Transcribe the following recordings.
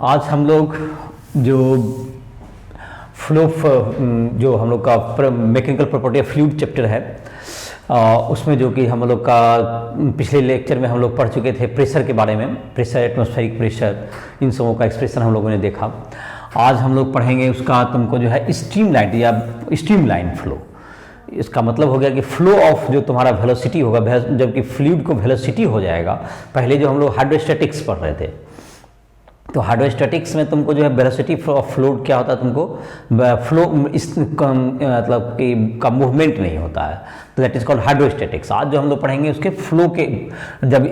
आज हम लोग जो फ्लो जो हम लोग का mechanical property of fluid chapter है, उसमें जो कि हम लोग का पिछले लेक्चर में हम लोग पढ़ चुके थे प्रेशर के बारे में, प्रेशर, एटमॉस्फेरिक प्रेशर, इन सबों का एक्सप्रेशन हम लोगों ने देखा। आज हम लोग पढ़ेंगे उसका तुमको जो है स्ट्रीमलाइन या स्ट्रीमलाइन फ्लो। इसका मतलब हो गया कि फ्लो ऑफ जो तुम्हारा वेलोसिटी होगा, जबकि फ्लूइड को वेलोसिटी हो जाएगा। पहले जो हम लोग हाइड्रोस्टैटिक्स पढ़ रहे थे, तो हाइड्रोस्टैटिक्स में तुमको जो है वेलोसिटी ऑफ फ्लूइड क्या होता है, तुमको फ्लो मतलब कि का मूवमेंट नहीं होता है, तो दैट इज कॉल्ड हाइड्रोस्टैटिक्स। आज जो हम लोग पढ़ेंगे उसके फ्लो के, जब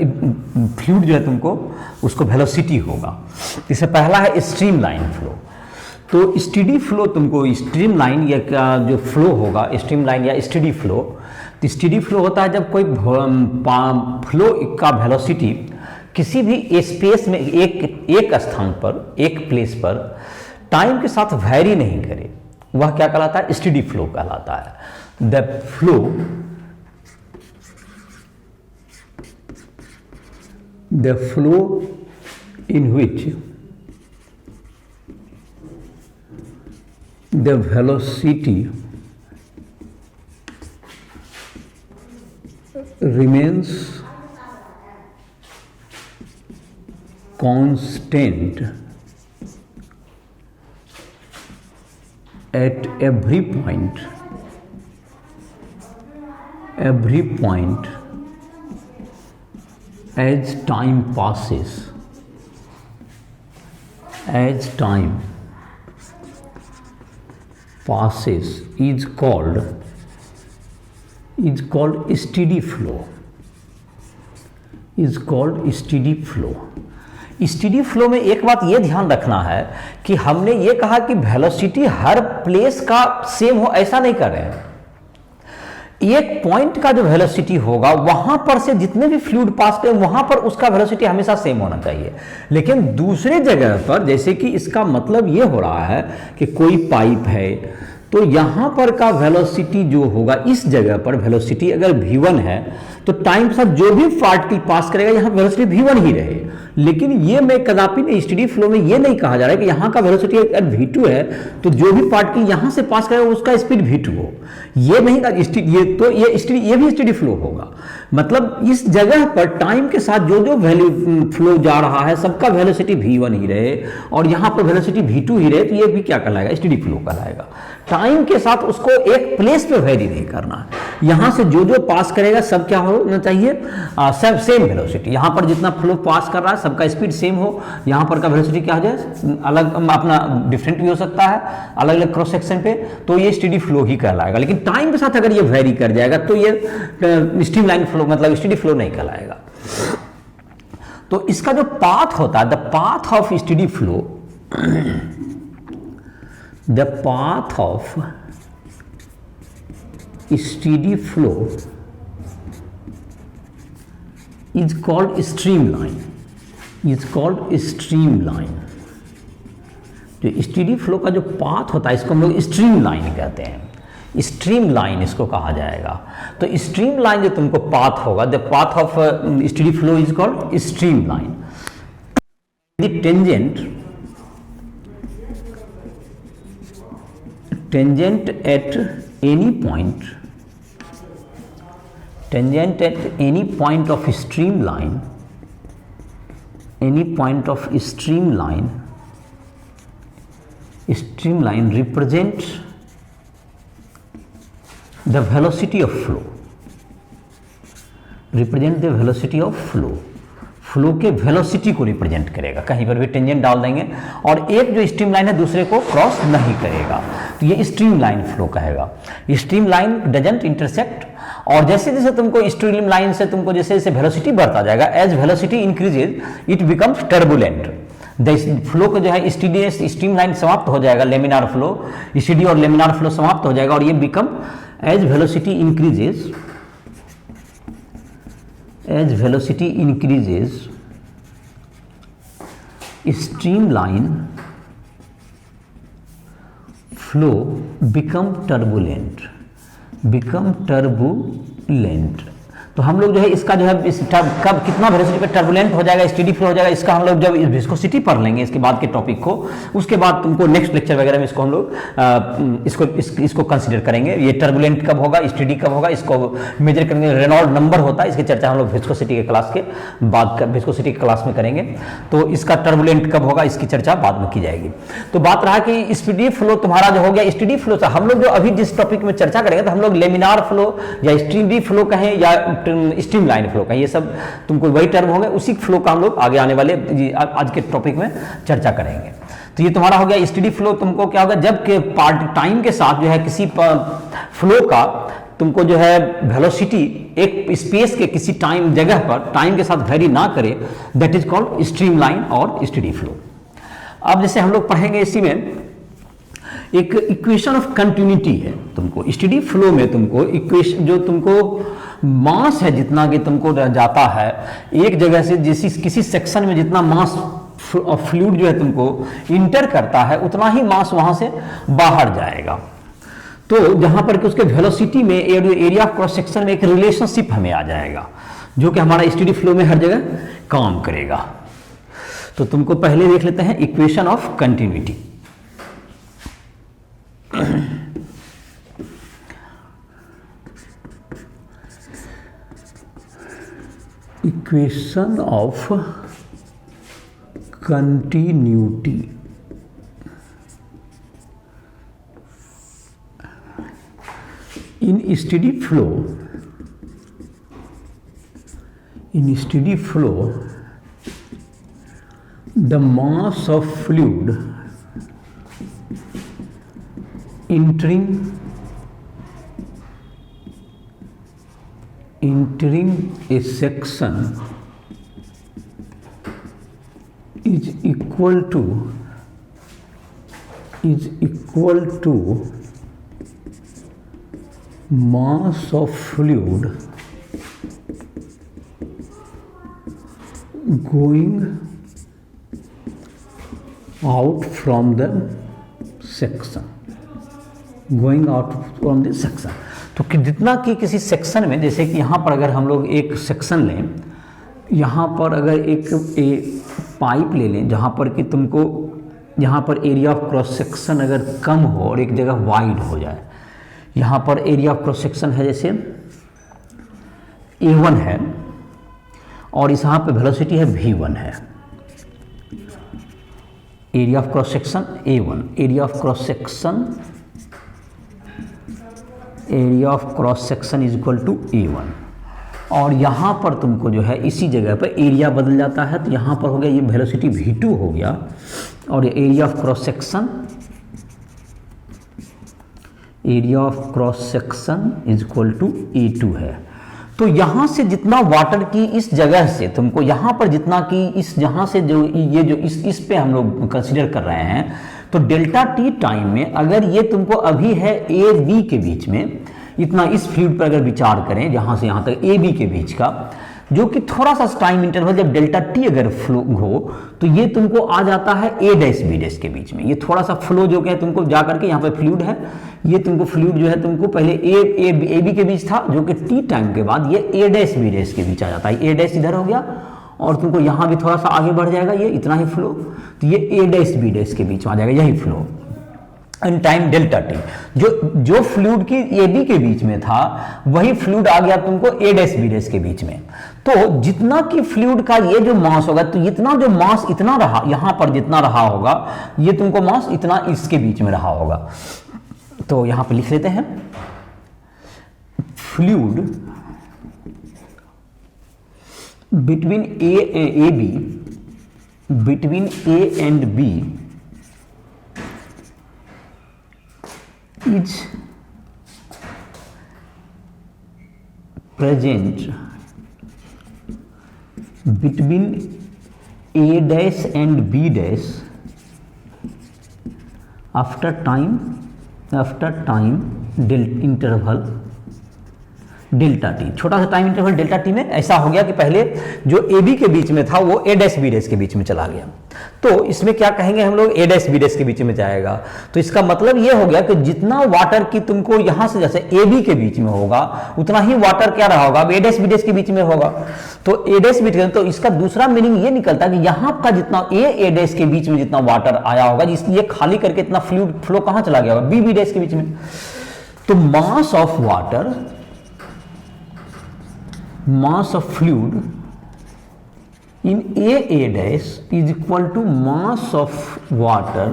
फ्लूइड जो है तुमको उसको वेलोसिटी होगा। इससे पहला है स्ट्रीमलाइन फ्लो। तो स्टेडी फ्लो तुमको स्ट्रीमलाइन या क्या जो फ्लो होगा, स्ट्रीमलाइन या स्टेडी फ्लो। तो स्टेडी फ्लो होता है जब कोई फ्लो का वेलोसिटी किसी भी स्पेस में एक स्थान पर, एक प्लेस पर टाइम के साथ वैरी नहीं करे, वह क्या कहलाता है, स्टेडी फ्लो कहलाता है। The flow in which the velocity remains constant at every point as time passes, is called steady flow, steady flow में एक बात ये ध्यान रखना है कि हमने ये कहा कि वेलोसिटी हर प्लेस का सेम हो, ऐसा नहीं कर रहे हैं। एक पॉइंट का जो वेलोसिटी होगा वहां पर से जितने भी फ्लूइड पास करें वहां पर उसका वेलोसिटी हमेशा सेम होना चाहिए। लेकिन दूसरे जगह पर, जैसे कि इसका मतलब ये हो रहा है कि कोई पाइप है, तो यहां पर का वेलोसिटी जो होगा, इस जगह पर वेलोसिटी अगर v1 है तो टाइम के साथ जो भी पार्टिकल पास करेगा यहां वेलोसिटी v1 ही रहे। लेकिन ये मैं कदापि नहीं, स्टेडी फ्लो में ये नहीं कहा जा रहा है कि यहाँ का वेलोसिटी अगर v2 है तो जो भी पार्टिकल यहाँ से पास करेगा उसका स्पीड v2 हो, ये नहीं था। ये भी स्टेडी फ्लो होगा। मतलब इस जगह पर टाइम के साथ जो जो वैल्यू फ्लो जा रहा है सबका वेलोसिटी v1 ही रहे और यहाँ पर वेलोसिटी v2 ही रहे, तो ये भी क्या कहलाएगा, स्टेडी फ्लो कहलाएगा। टाइम के साथ उसको एक प्लेस पे वेरी नहीं करना है। यहाँ से जो जो पास करेगा सब क्या होना चाहिए, सब सेम वेलोसिटी। यहाँ पर जितना फ्लो पास कर रहा है सबका स्पीड सेम हो। यहाँ पर का वेलोसिटी क्या हो जाए, अलग अपना डिफरेंट भी हो सकता है अलग अलग क्रॉस सेक्शन पे, तो ये स्टेडी फ्लो ही कहलाएगा। लेकिन टाइम के साथ अगर ये वेरी कर जाएगा तो ये स्ट्रीमलाइन फ्लो मतलब स्टेडी फ्लो नहीं कहलाएगा। तो इसका जो पाथ होता है, the path of steady flow, the path of steady flow is called streamline, जो स्टेडी फ्लो का जो पाथ होता है इसको हम लोग स्ट्रीमलाइन कहते हैं। स्ट्रीमलाइन इसको कहा जाएगा। तो स्ट्रीमलाइन जो तुमको पाथ होगा, the path of steady flow is called streamline. The tangent at any point of streamline, represents the velocity of flow, flow के वेलोसिटी को रिप्रेजेंट करेगा। कहीं पर भी टेंजेंट डाल देंगे और एक जो स्ट्रीमलाइन है दूसरे को क्रॉस नहीं करेगा, तो ये स्ट्रीमलाइन फ्लो कहेगा। स्ट्रीमलाइन डजंट इंटरसेक्ट, और जैसे जैसे तुमको स्ट्रीमलाइन से तुमको जैसे जैसे वेलोसिटी बढ़ता जाएगा, as velocity increases it becomes turbulent. Flow का जो है स्ट्रीमलाइन समाप्त हो जाएगा, लेमिनार फ्लो, स्टेडी और लेमिनार फ्लो समाप्त हो जाएगा और ये become as velocity increases, streamline flow become turbulent, तो हम लोग जो है इसका जो है इस कब कितना वेलोसिटी पे टर्बुलेंट हो जाएगा, स्टेडी फ्लो हो जाएगा, इसका हम लोग जब इस विस्कोसिटी पढ़ लेंगे इसके बाद के टॉपिक को, उसके बाद तुमको नेक्स्ट लेक्चर वगैरह में इसको हम लोग इसको कंसीडर करेंगे। ये टर्बुलेंट कब होगा, स्टेडी कब होगा, इसको मेजर करेंगे। रेनॉल्ड नंबर होता है, इसकी चर्चा हम लोग विस्कोसिटी के क्लास के बाद विस्कोसिटी के क्लास में करेंगे। तो इसका टर्बुलेंट कब होगा इसकी चर्चा बाद में की जाएगी। तो बात रहा कि स्टेडी फ्लो तुम्हारा जो हो गया, स्टेडी फ्लो से हम लोग जो अभी जिस टॉपिक में चर्चा करेंगे तो हम लोग लेमिनार फ्लो या स्टेडी फ्लो कहें या स्ट्रीम लाइन फ्लो कहें, ये सब तुमको वही टर्म होंगे, उसी फ्लो का हम लोग आगे आने वाले आज के टॉपिक में चर्चा करेंगे। तो ये तुम्हारा हो गया स्टेडी फ्लो। तुमको क्या होगा, जब के पार्ट टाइम के साथ जो है किसी फ्लो का तुमको जो है वेलोसिटी एक स्पेस के किसी टाइम जगह पर टाइम के साथ वेरी ना करे, that is called stream line और स्टेडी फ्लो। अब जैसे हम लोग पढ़ेंगे इसी में एक इक्वेशन ऑफ कंटिन्यूटी है। तुमको स्टेडी फ्लो में तुमको इक्वेशन जो तुमको मास है जितना कि तुमको जाता है एक जगह से, जैसी किसी सेक्शन में जितना मास ऑफ फ्लूइड जो है तुमको इंटर करता है उतना ही मास वहां से बाहर जाएगा। तो जहां पर कि उसके वेलोसिटी में एरिया ऑफ क्रॉस सेक्शन में एक रिलेशनशिप हमें आ जाएगा जो कि हमारा स्टेडी फ्लो में हर जगह काम करेगा। तो तुमको पहले देख लेते हैं equation of continuity. Equation of continuity. In steady flow, the mass of fluid entering a section is equal to mass of fluid going out from the section, तो कि जितना कि किसी सेक्शन में, जैसे कि यहाँ पर अगर हम लोग एक सेक्शन लें, यहाँ पर अगर एक पाइप ले लें जहाँ पर कि तुमको यहाँ पर एरिया ऑफ क्रॉस सेक्शन अगर कम हो और एक जगह वाइड हो जाए, यहाँ पर एरिया ऑफ क्रॉस सेक्शन है जैसे A1 है और इस यहाँ पे वेलोसिटी है V1 है। Area of cross section A1, area of cross section is equal to A1। और यहाँ पर तुमको जो है इसी जगह पर एरिया बदल जाता है, तो यहाँ पर हो गया ये वेलोसिटी V2 हो गया और area of cross section is equal to A2 है। तो यहाँ से जितना वाटर की इस जगह से तुमको यहाँ पर जितना कि इस जहाँ से जो ये जो इस पे हम लोग कंसीडर कर रहे हैं, तो डेल्टा टी टाइम में अगर ये तुमको अभी है ए बी के बीच में, इतना इस फ्लूइड पर अगर विचार करें जहाँ से यहाँ तक ए बी के बीच का, जो कि थोड़ा सा टाइम इंटरवल जब डेल्टा टी अगर फ्लो हो तो ये तुमको आ जाता है ए डैश बी डैश के बीच में। ये थोड़ा सा फ्लो जो है तुमको जा करके यहाँ पे फ्लूइड है, ये तुमको फ्लूइड जो है तुमको पहले ए बी के बीच था, जो कि टी टाइम के बाद ये ए डैश बी डैश के बीच आ जाता है। ए डैश इधर हो गया और तुमको यहाँ भी थोड़ा सा आगे बढ़ जाएगा, ये इतना ही फ्लो, तो ये ए डैश बी डैश के बीच में आ जाएगा, यही flow in time delta T. जो फ्लूइड की ए बी के बीच में था वही फ्लूइड आ गया तुमको ए डैश बी डैश के बीच में। तो जितना कि फ्लूइड का ये जो मास होगा, तो इतना जो मास इतना रहा यहाँ पर जितना रहा होगा, ये तुमको मास इतना इसके बीच में रहा होगा। तो यहाँ पे लिख लेते हैं fluid between A and B is present between A dash and B dash after time interval delta T, छोटा सा टाइम इंटरवल डेल्टा टी में ऐसा हो गया कि पहले जो ए बी के बीच में था वो ए डैश बी डैश के बीच में चला गया, तो इसमें क्या कहेंगे हम लोग, ए डैश बी डैश के बीच में जाएगा। तो इसका मतलब ये हो गया कि जितना वाटर की तुमको यहां से जैसे ए बी के बीच में होगा उतना ही वाटर क्या रहा होगा, ए डैश बी डैश के बीच में होगा। तो ए डैश बी डैश, तो इसका दूसरा मीनिंग ये निकलता है कि यहां का जितना ए डैश के बीच में जितना वाटर आया होगा, इसलिए खाली करके इतना फ्लूइड फ्लो कहां चला गया होगा, बी बी डैश के बीच में। तो mass of water, mass of fluid in A dash is equal to mass of water,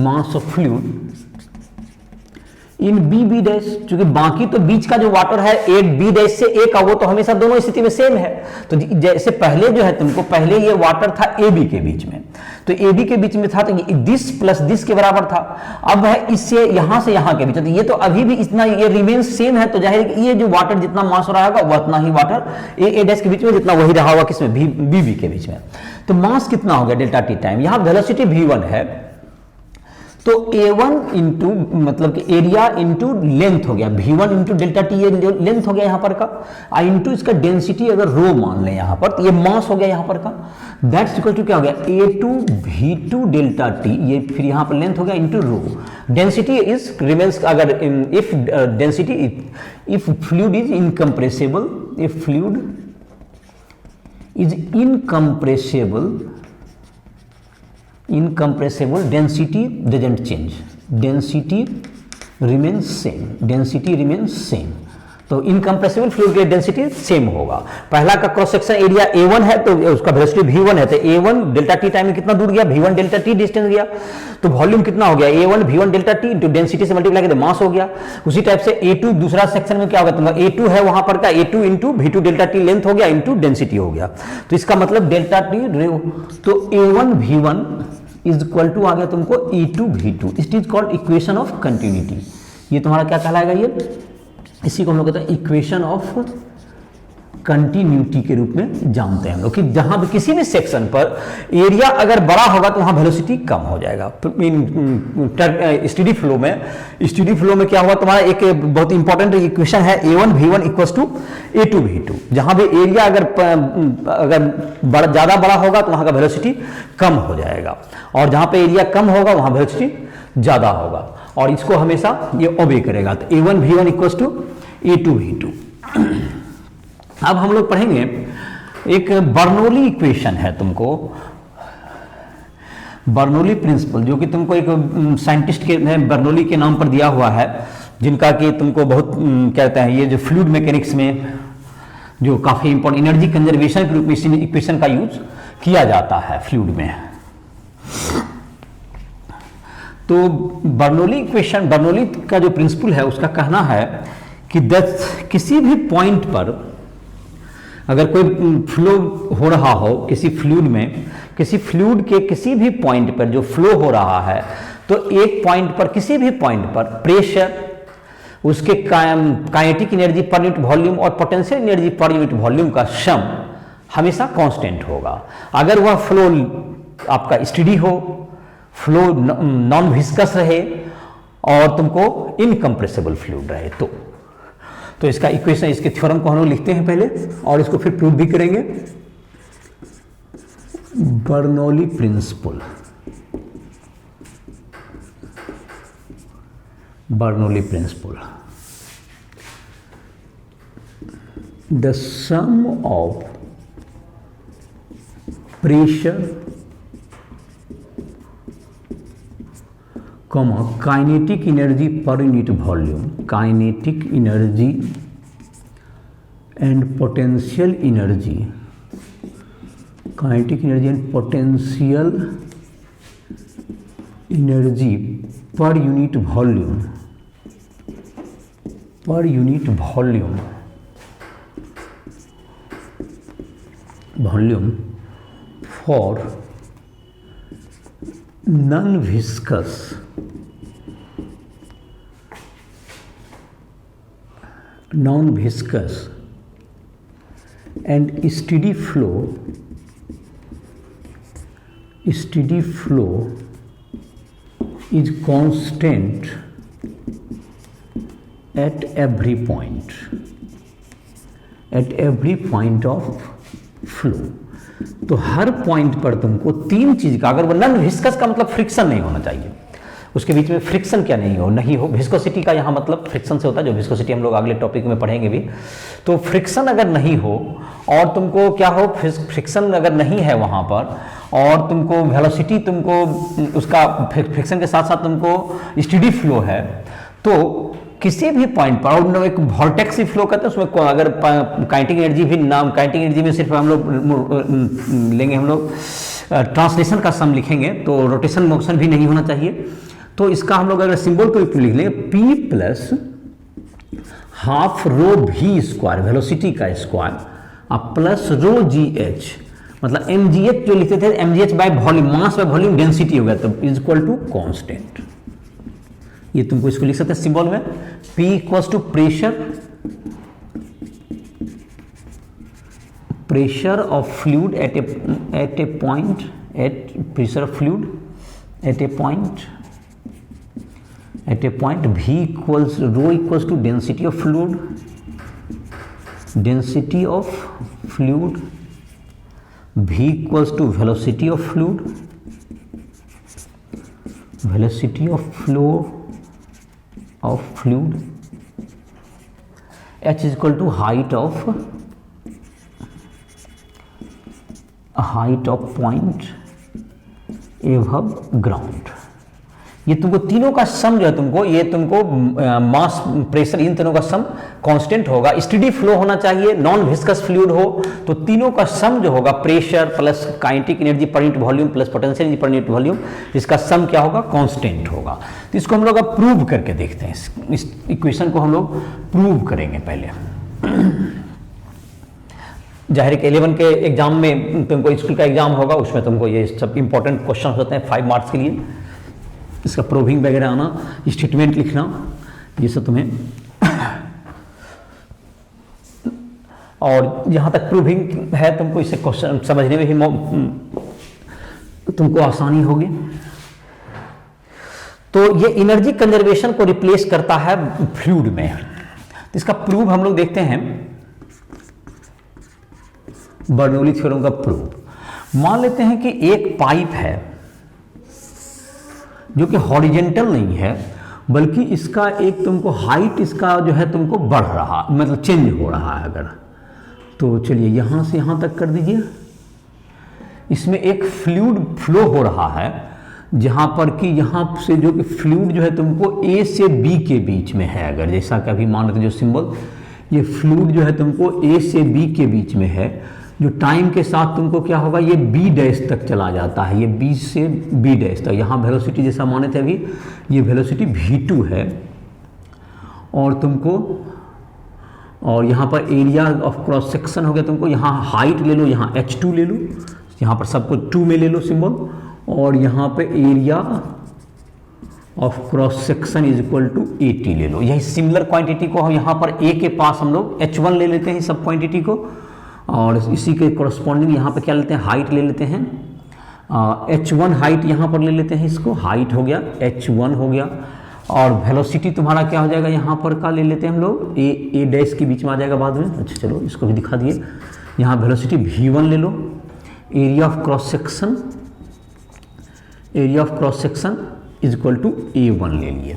mass of fluid in B B dash, क्योंकि बाकी तो बीच का जो वाटर है ए बी डैश से ए का, वो तो हमेशा दोनों स्थिति में सेम है। तो जैसे पहले जो है तुमको, पहले ये वाटर था ए बी के बीच में, तो ए बी के बीच में था, तो दिस प्लस दिस के बराबर था। अब है इससे यहां के बीच, तो ये तो अभी भी इतना ये रिमेन्स सेम है, तो जाहिर है कि ये जो वाटर जितना मास रहा होगा वो उतना ही वाटर ए डैश के बीच में जितना वही रहा होगा किसमें, बी बी के बीच में। तो मास कितना हो गया डेल्टा टी टाइम, यहां वेलोसिटी v1 है, तो a1 इंटू मतलब कि एरिया इंटू लेंथ हो गया, v1 इंटू डेल्टा टी, ये लेंथ हो गया यहां पर का, इंटू इसका डेंसिटी अगर रो मान लें यहां पर, तो ये मास हो गया यहां पर का, दैट्स इक्वल टू क्या हो गया, a2 v2 डेल्टा टी, ये फिर यहां पर लेंथ हो गया into rho, density is remains, अगर if density, if fluid is incompressible, if fluid is incompressible, density doesn't change, density remains same, तो इनकम्प्रेसिबल फ्लूइड की डेंसिटी सेम होगा। पहला का क्रॉस सेक्शन एरिया a1 है, तो उसका वेलोसिटी v1 है, तो a1 डेल्टा टी टाइम में कितना दूर गया, v1 डेल्टा टी डिस्टेंस गया, तो वॉल्यूम कितना हो गया, a1 v1 delta T into density से मल्टीप्लाई करके मास हो गया। उसी टाइप से a2 दूसरा सेक्शन में क्या होगा, तुम्हारा a2 है वहां पर का, a2 into v2 delta T length हो गया इंटू डेंसिटी हो गया, तो इसका मतलब डेल्टा टी, तो a1 v1 is equal to आ गया तुमको e2 v2, it is called equation of continuity. ये तुम्हारा क्या कहलाएगा, ये इसी को हम लोग कहते हैं इक्वेशन ऑफ कंटिन्यूटी के रूप में जानते हैं हम लोग, कि जहां भी किसी भी सेक्शन पर एरिया अगर बड़ा होगा तो वहां वेलोसिटी कम हो जाएगा। स्टेडी फ्लो में क्या हुआ तुम्हारा, एक बहुत इंपॉर्टेंट इक्वेशन है a1 v1 equals to a2 v2, जहां भी एरिया अगर ज्यादा बड़ा होगा तो वहां का वेलोसिटी कम हो जाएगा, और जहां पे एरिया कम होगा वहां वेलोसिटी ज्यादा होगा, और इसको हमेशा ये ओबे करेगा। तो a1 v1 equals to a2 v2। अब हम लोग पढ़ेंगे एक बर्नौली इक्वेशन है तुमको, बर्नौली प्रिंसिपल, जो कि तुमको एक साइंटिस्ट के बर्नौली के नाम पर दिया हुआ है, जिनका कि तुमको बहुत कहते हैं, ये जो फ्लूइड मैकेनिक्स में जो काफी इंपॉर्टेंट एनर्जी कंजर्वेशन के रूप में इस इक्वेशन का यूज किया जाता है फ्लूइड में। तो बर्नौली इक्वेशन, बर्नौली का जो प्रिंसिपल है उसका कहना है कि किसी भी पॉइंट पर अगर कोई फ्लो हो रहा हो किसी फ्लूइड में, किसी फ्लूइड के किसी भी पॉइंट पर जो फ्लो हो रहा है, तो एक पॉइंट पर, किसी भी पॉइंट पर प्रेशर, उसके kinetic energy per unit volume और potential energy per unit volume का सम हमेशा कांस्टेंट होगा। अगर वह फ्लो आपका स्टेडी हो, फ्लो नॉन विस्कस रहे और तुमको इनकम्प्रेसिबल फ्लूइड रहे, तो इसका इक्वेशन, इसके थ्योरम को हम लोग लिखते हैं पहले और इसको फिर प्रूव भी करेंगे। Bernoulli principle, Bernoulli principle, the sum of pressure comma kinetic energy per unit volume, kinetic energy and potential energy, kinetic energy and potential energy per unit volume, per unit volume, volume for non-viscous and steady flow is constant at every point, at every point of flow. तो हर point पर तुमको तीन चीज का, अगर वो non viscous का मतलब फ्रिक्शन नहीं होना चाहिए, उसके बीच में फ्रिक्शन क्या नहीं हो। विस्कोसिटी का यहाँ मतलब फ्रिक्शन से होता है, जो विस्कोसिटी हम लोग अगले टॉपिक में पढ़ेंगे भी। तो फ्रिक्शन अगर नहीं हो और तुमको क्या हो, फ्रिक्शन अगर नहीं है वहाँ पर, और तुमको वेलोसिटी तुमको उसका फ्रिक्शन के साथ साथ तुमको स्टेडी फ्लो है, तो किसी भी पॉइंट पर, और एक वॉर्टेक्स फ्लो कहते हैं, उसमें अगर काइनेटिक एनर्जी भी नाम, काइनेटिक एनर्जी में सिर्फ हम लोग लेंगे, हम लोग ट्रांसलेशन का सम लिखेंगे, तो रोटेशन मोशन भी नहीं होना चाहिए। तो इसका हम लोग अगर सिंबल को लिख लेंगे P plus half rho V square, velocity का स्क्वायर, अब प्लस रो जी एच, मतलब mgh जो लिखते थे mgh by volume, mass by volume density हो गया, तो इज इक्वल टू कांस्टेंट। ये तुमको इसको लिख सकते हैं सिंबल में, P equals to pressure of fluid at a point, at pressure of fluid at a point V equals rho equals to density of fluid, V equals to velocity of fluid, H is equal to height of point above ground. ये तुमको तीनों का सम जो है तुमको, ये तुमको मास, pressure, इन तीनों का सम कांस्टेंट होगा। स्टेडी फ्लो होना चाहिए, नॉन विस्कस फ्लूइड हो, तो तीनों का सम जो होगा pressure plus kinetic energy per unit volume plus potential energy per unit volume, इसका सम क्या होगा, कांस्टेंट होगा। तो इसको हम लोग अब प्रूव करके देखते हैं, इस इक्वेशन को हम लोग प्रूव करेंगे पहले। जाहिर है कि 11 के एग्जाम में तुमको स्कूल का एग्जाम होगा, उसमें तुमको ये सब इंपॉर्टेंट क्वेश्चन होते हैं 5 मार्क्स के लिए, इसका प्रूविंग वगैरह आना, स्टेटमेंट लिखना, ये सब तुम्हें और जहाँ तक प्रूविंग है तुमको इसे क्वेश्चन समझने में भी तुमको आसानी होगी। तो ये एनर्जी कंजर्वेशन को रिप्लेस करता है फ्लूइड में। तो इसका प्रूव हम लोग देखते हैं, बर्नौली थ्योरम का प्रूव। मान लेते हैं कि एक पाइप है जो कि हॉरिजेंटल नहीं है, बल्कि इसका एक तुमको हाइट, इसका जो है तुमको बढ़ रहा, मतलब चेंज हो रहा है। अगर तो चलिए यहाँ से यहाँ तक कर दीजिए, इसमें एक फ्लूइड फ्लो हो रहा है, जहाँ पर कि यहाँ से जो कि फ्लूइड जो है तुमको A से B के बीच में है। अगर जैसा कि अभी मान लेते जो सिंबल, ये फ्लूइड जो है तुमको A से B के बीच में है, जो टाइम के साथ तुमको क्या होगा, ये B डैश तक चला जाता है, ये B से B डैश तक। यहाँ वेलोसिटी जैसा माने थे अभी, ये वेलोसिटी V2 है, और तुमको, और यहाँ पर एरिया ऑफ क्रॉस सेक्शन हो गया तुमको, यहाँ हाइट ले लो, यहाँ H2 ले लो, यहाँ पर सबको 2 में ले लो सिंबल, और यहाँ पे area of cross section is equal to 80 ले लो। यही सिमिलर क्वांटिटी को हम यहाँ पर A के पास हम लोग H1 ले लेते हैं सब क्वांटिटी को, और इसी के कॉरस्पॉन्डिंग यहाँ पे क्या लेते हैं, हाइट ले लेते हैं, H1 हाइट यहाँ पर ले लेते हैं, इसको हाइट हो गया, H1 हो गया, और वेलोसिटी तुम्हारा क्या हो जाएगा, यहाँ पर का ले लेते हैं हम लोग, A डैश के बीच में आ जाएगा बाद में। अच्छा चलो इसको भी दिखा दिए, यहाँ वेलोसिटी V1 ले लो, area of cross section is equal to A1 ले लिया।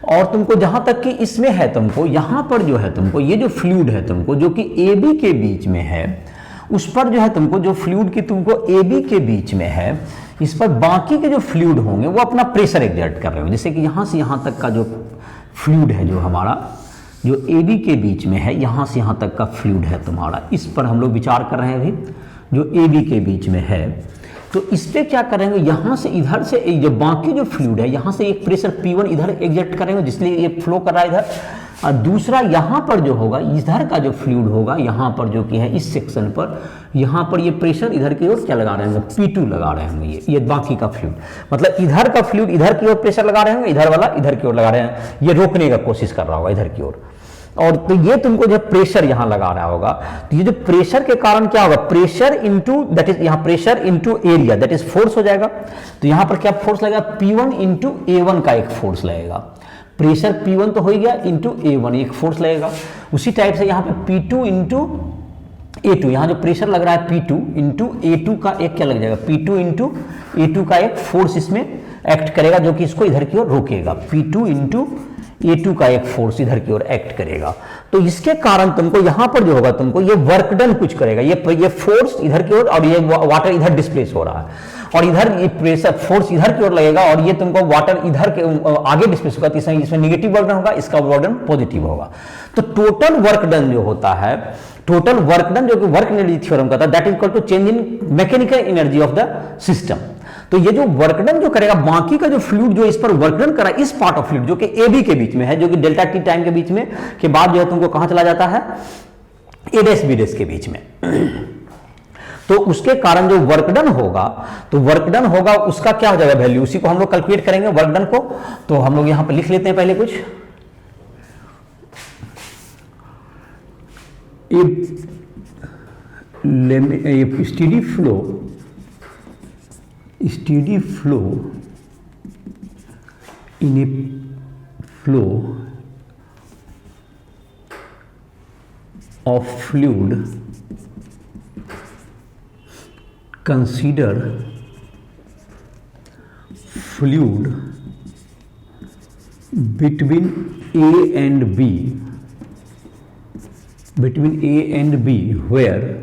और तुमको जहाँ तक कि इसमें है तुमको, यहाँ पर जो है तुमको, ये जो फ्लूइड है तुमको जो कि AB के बीच में है, उस पर जो है तुमको, जो फ्लूइड की तुमको AB के बीच में है, इस पर बाकी के जो फ्लूइड होंगे वो अपना प्रेशर एक्सर्ट कर रहे हो। जैसे कि यहाँ से यहाँ तक का जो फ्लूइड है, जो हमारा जो AB के बीच में है, यहाँ से यहाँ तक का फ्लूइड है तुम्हारा, इस पर हम लोग विचार कर रहे हैं अभी, जो AB के बीच में है। तो इस पर क्या करेंगे, यहाँ से इधर से जो बाकी जो फ्लूइड है, यहाँ से एक प्रेशर P1 इधर एक्सर्ट करेंगे, जिसलिए ये फ्लो कर रहा है इधर, और दूसरा यहाँ पर जो होगा, इधर का जो फ्लूइड होगा, यहाँ पर जो कि है इस सेक्शन पर, यहाँ पर ये प्रेशर इधर की ओर क्या लगा रहे हैं, P2 लगा रहे होंगे, ये बाकी का फ्लूइड, मतलब इधर का फ्लूइड इधर की ओर प्रेशर लगा रहे होंगे, इधर वाला इधर की ओर लगा रहे हैं, ये रोकने का कोशिश कर रहा होगा इधर की ओर। और तो ये तुमको जो प्रेशर यहाँ लगा रहा होगा, तो ये जो प्रेशर के कारण क्या होगा, प्रेशर इनटू दैट इज, यहाँ pressure into area that is force हो जाएगा। तो यहाँ पर क्या फोर्स लगेगा, P1 इंटू A1 का एक फोर्स लगेगा, प्रेशर P1 तो हो ही गया इंटू A1, एक फोर्स लगेगा। उसी टाइप से यहाँ पे P2 इंटू A2, यहाँ जो प्रेशर लग रहा है P2 इंटू A2 का एक क्या लग जाएगा, P2 इंटू A2 का एक फोर्स इसमें एक्ट करेगा जो कि इसको इधर की ओर रोकेगा। P2 इंटू A2 का एक फोर्स इधर की ओर एक्ट करेगा। तो इसके कारण तुमको यहाँ पर जो होगा तुमको ये वर्क डन कुछ करेगा, ये फोर्स इधर की ओर और ये वाटर इधर डिस्प्लेस हो रहा है, और इधर ये प्रेशर फोर्स इधर की ओर लगेगा और ये तुमको वाटर इधर के आगे डिस्प्लेस होगा। तो इसमें निगेटिव वर्क डन होगा, इसका वर्क डन पॉजिटिव होगा। तो टोटल वर्क डन जो होता है, टोटल वर्क डन जो कि वर्क एनर्जी थ्योरम का था, that is equal to change in mechanical energy of the system. तो ये जो वर्क डन जो करेगा, बाकी का जो फ्लूइड जो इस पर वर्क डन करा, इस पार्ट ऑफ फ्लूइड जो कि ए बी के बीच में है, जो कि डेल्टा टी टाइम के बीच में के बाद जो है तुमको कहां चला जाता है, ए डैश बी डैश के बीच में। तो उसके कारण जो वर्क डन होगा, तो वर्क डन होगा उसका क्या हो जाएगा वैल्यू, उसी को हम लोग कैलकुलेट करेंगे वर्क डन को। तो हम लोग यहां पर लिख लेते हैं पहले कुछ, steady flow in a flow of fluid, consider fluid between A and B, where